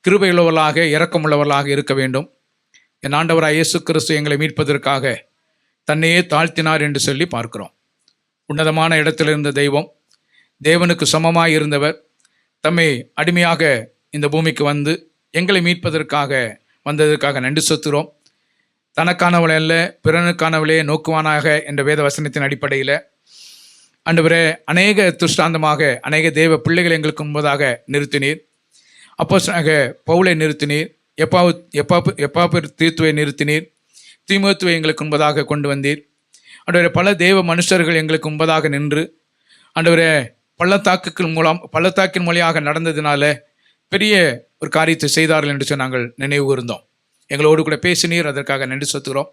கிருபையுள்ளவர்களாக இரக்கமுள்ளவர்களாக இருக்க வேண்டும். என் ஆண்டவராக இயேசு கிறிஸ்து எங்களை மீட்பதற்காக தன்னையே தாழ்த்தினார் என்று சொல்லி பார்க்கிறோம். உன்னதமான இடத்தில் இருந்த தெய்வம், தேவனுக்கு சமமாய் இருந்தவர், தம்மை அடிமையாக இந்த பூமிக்கு வந்து எங்களை மீட்பதற்காக வந்ததற்காக நன்றி செலுத்துகிறோம். தனக்கானவளே அல்ல பிறனுக்கானவளே நோக்குவானாக என்ற வேத வசனத்தின் அடிப்படையில் ஆண்டவரே, அநேக துஷ்டாந்தமாக அநேக தேவ பிள்ளைகளை எங்களுக்கு முன்பதாக நிறுத்தினீர். அப்போஸ்தலனாக பவுலை நிறுத்தினீர். எப்பாப்பு தீத்துவை நிறுத்தினீர். தீமோத்தேயுவை எங்களுக்கு முன்பதாக கொண்டு வந்தீர். ஆண்டவரே, பல தேவ மனுஷர்கள் எங்களுக்கு முன்பதாக நின்று ஆண்டவரே பள்ளத்தாக்கின் மொழியாக நடந்ததினால பெரிய ஒரு காரியத்தை செய்தார்கள் என்று நாங்கள் நினைவு கூர்ந்தோம். எங்களோடு கூட பேசினீர். அதற்காக நன்றி செலுத்துகிறோம்.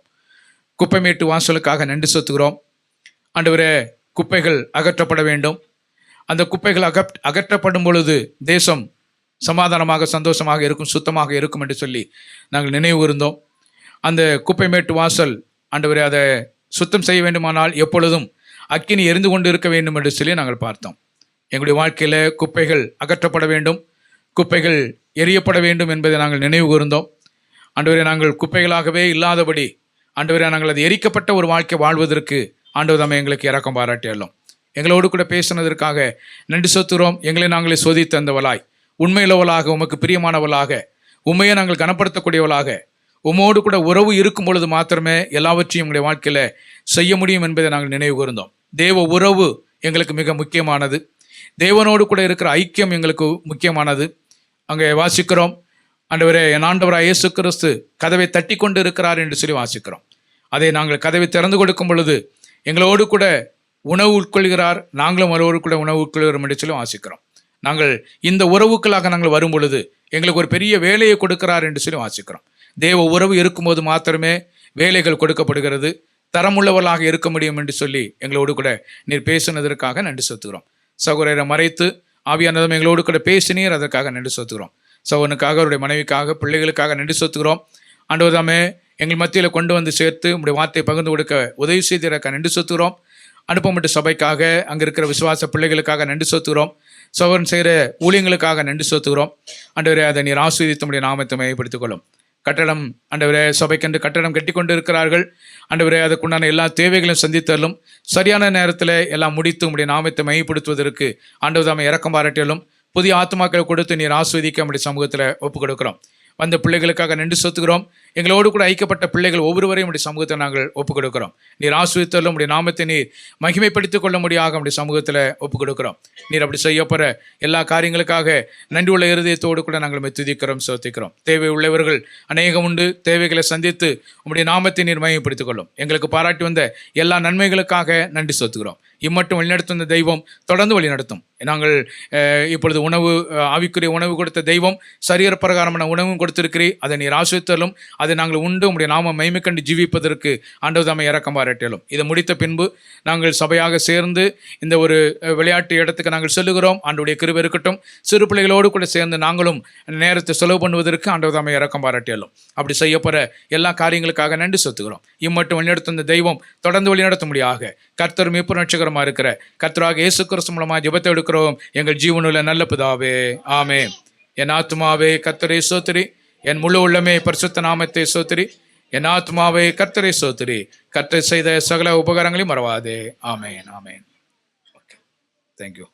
குப்பைமேட்டு வாசலுக்காக நன்றி செலுத்துகிறோம். ஆண்டவரே, குப்பைகள் அகற்றப்பட வேண்டும். அந்த குப்பைகள் அகற்றப்படும் பொழுது தேசம் சமாதானமாக, சந்தோஷமாக இருக்கும், சுத்தமாக இருக்கும் என்று சொல்லி நாங்கள் நினைவு கூர்ந்தோம். அந்த குப்பை மேட்டு வாசல் ஆண்டவரே, அதை சுத்தம் செய்ய வேண்டுமானால் எப்பொழுதும் அக்கினி எரிந்து கொண்டு இருக்க வேண்டும் என்று சொல்லி நாங்கள் பார்த்தோம். எங்களுடைய வாழ்க்கையில் குப்பைகள் அகற்றப்பட வேண்டும், குப்பைகள் எரியப்பட வேண்டும் என்பதை நாங்கள் நினைவு கூர்ந்தோம். ஆண்டவரே, நாங்கள் குப்பைகளாகவே இல்லாதபடி ஆண்டவரே, நாங்கள் அது எரிக்கப்பட்ட ஒரு வாழ்க்கை வாழ்வதற்கு ஆண்டவர் தாமே எங்களுக்கு இரக்கம் பாராட்டியள்ளோம். எங்களோடு கூட பேசினதற்காக நன்றி செலுத்துகிறோம். எங்களை நாங்களே சோதித்து தந்தவளாய், உண்மையுள்ளவளாக, உமக்கு பிரியமானவளாக, உண்மையை நாங்கள் கனப்படுத்தக்கூடியவளாக, உமோடு கூட உறவு இருக்கும் பொழுது மாத்திரமே எல்லாவற்றையும் எங்களுடைய வாழ்க்கையில் செய்ய முடியும் என்பதை நாங்கள் நினைவு கூர்ந்தோம். தேவ உறவு எங்களுக்கு மிக முக்கியமானது. தேவனோடு கூட இருக்கிற ஐக்கியம் எங்களுக்கு முக்கியமானது. அங்கே வாசிக்கிறோம், ஆண்டவரே, என் ஆண்டவராய் இயேசு கிறிஸ்து கதவை தட்டி கொண்டு இருக்கிறார் என்று சொல்லி வாசிக்கிறோம். அதை நாங்கள் கதவை திறந்து கொடுக்கும் பொழுது எங்களோடு கூட உணவு உட்கொள்கிறார், நாங்களும் அவரோடு கூட உணவு உட்கொள்கிறோம் என்று சொல்லி வாசிக்கிறோம். நாங்கள் இந்த உறவுக்களாக நாங்கள் வரும் பொழுது எங்களுக்கு ஒரு பெரிய வேலையை கொடுக்கிறார் என்று சொல்லி வாசிக்கிறோம். தேவ உறவு இருக்கும்போது மாத்திரமே வேலைகள் கொடுக்கப்படுகிறது, தரமுள்ளவர்களாக இருக்க முடியும் என்று சொல்லி எங்களோடு கூட நீர் பேசினதற்காக நன்றி செலுத்துகிறோம். சகோதரரை மறைத்து ஆவியானதும் எங்களோடு கூட பேசினீர், அதற்காக நன்றி செலுத்துகிறோம். சகோதரனுக்காக, அவருடைய மனைவிக்காக, பிள்ளைகளுக்காக நன்றி செலுத்துகிறோம். ஆண்டவர் தாமே எங்கள் மத்தியில் கொண்டு வந்து சேர்த்து உங்களுடைய வார்த்தையை பகிர்ந்து கொடுக்க உதவி செய்ததற்காக நன்றி செலுத்துகிறோம். அனுப்பப்பட்ட சபைக்காக, அங்கே இருக்கிற விசுவாச பிள்ளைகளுக்காக நன்றி செலுத்துகிறோம். சகோதரன் செய்கிற ஊழியங்களுக்காக நன்றி செலுத்துகிறோம். ஆண்டவரே, அதை நீர் ஆசீர்வதித்து உம்முடைய நாமத்தை மையப்படுத்திக் கொள்ளும். கட்டடம் ஆண்டவரே, சபைக்கென்று கட்டடம் கட்டி கொண்டு இருக்கிறார்கள். ஆண்டவரே, அதுக்குண்டான எல்லா தேவைகளையும் சந்தித்தலும் சரியான நேரத்தில் எல்லாம் முடித்து உம்முடைய நாமத்தை மையப்படுத்துவதற்கு ஆண்டவர் தாமே இரக்கம் பாராட்டியலும் புதிய ஆத்மாக்களை கொடுத்து நீர் ஆஸ்வதிக்க நம்முடைய சமூகத்தில் ஒப்புக் கொடுக்கிறோம். வந்த பிள்ளைகளுக்காக நன்றி செலுத்துகிறோம். எங்களோடு கூட ஐக்கப்பட்ட பிள்ளைகள் ஒவ்வொருவரையும் நம்முடைய சமூகத்தை நாங்கள் ஒப்புக் கொடுக்கிறோம். நீர் ஆஸ்வதித்தாலும் உடைய நாமத்தை நீர் மகிமைப்படுத்திக் கொள்ள முடியாத நம்முடைய சமூகத்தில் ஒப்புக் கொடுக்கிறோம். நீர் அப்படி செய்யப்படுற எல்லா காரியங்களுக்காக நன்றி உள்ள இருதயத்தோடு கூட நாங்கள் துதிக்கிறோம், செலுத்திக்கிறோம். தேவை உள்ளவர்கள் அநேகம் உண்டு. தேவைகளை சந்தித்து உம்முடைய நாமத்தை நீர் மகிமைப்படுத்திக் கொள்ளும். எங்களுக்கு பாராட்டி வந்த எல்லா நன்மைகளுக்காக நன்றி செலுத்துகிறோம். இம்மட்டும் வழிநடத்தும் தெய்வம் தொடர்ந்து வழிநடத்தும். நாங்கள் இப்பொழுது உணவு, ஆவிக்குரிய உணவு கொடுத்த தெய்வம், சரீர பிரகாரமான உணவும் கொடுத்திருக்கிறீர். அதை நீர் ஆசிரியத்தாலும் அதை நாங்கள் உண்டு உம்முடைய நாம மகிமை கண்டு ஜீவிப்பதற்கு ஆண்டவர் தாமே இரக்கம் பாராட்டியலும். இதை முடித்த பின்பு நாங்கள் சபையாக சேர்ந்து இந்த ஒரு விளையாட்டு இடத்துக்கு நாங்கள் செல்லுகிறோம். ஆண்டவருடைய கிருபை இருக்கட்டும். சிறு பிள்ளைகளோடு கூட சேர்ந்து நாங்களும் நேரத்தை செலவு பண்ணுவதற்கு ஆண்டவர் தாமே இரக்கம் பாராட்டியலும். அப்படி செய்யப்படுற எல்லா காரியங்களுக்காக நன்றி செலுத்துகிறோம். இம்மட்டும் வழிநடத்தும் தெய்வம் தொடர்ந்து வழிநடத்த முடியாக கர்த்தர் மீட்பு ரட்சகருமா இருக்கிற கர்த்தராக இயேசு கிறிஸ்து மூலமாக ஜெபத்தை எடுக்கிறோம் எங்கள் ஜீவனுள்ள நல்ல பிதாவே, ஆமென். என் ஆத்துமாவே கர்த்தரை ஸ்தோத்திரி, என் முழு உள்ளமே பரிசுத்த நாமத்தை ஸ்தோத்திரி. என் ஆத்துமாவே கர்த்தரை ஸ்தோத்திரி, கர்த்தர் செய்த சகல உபகாரங்களையும் மறவாதே. Amen, amen. Okay, thank you.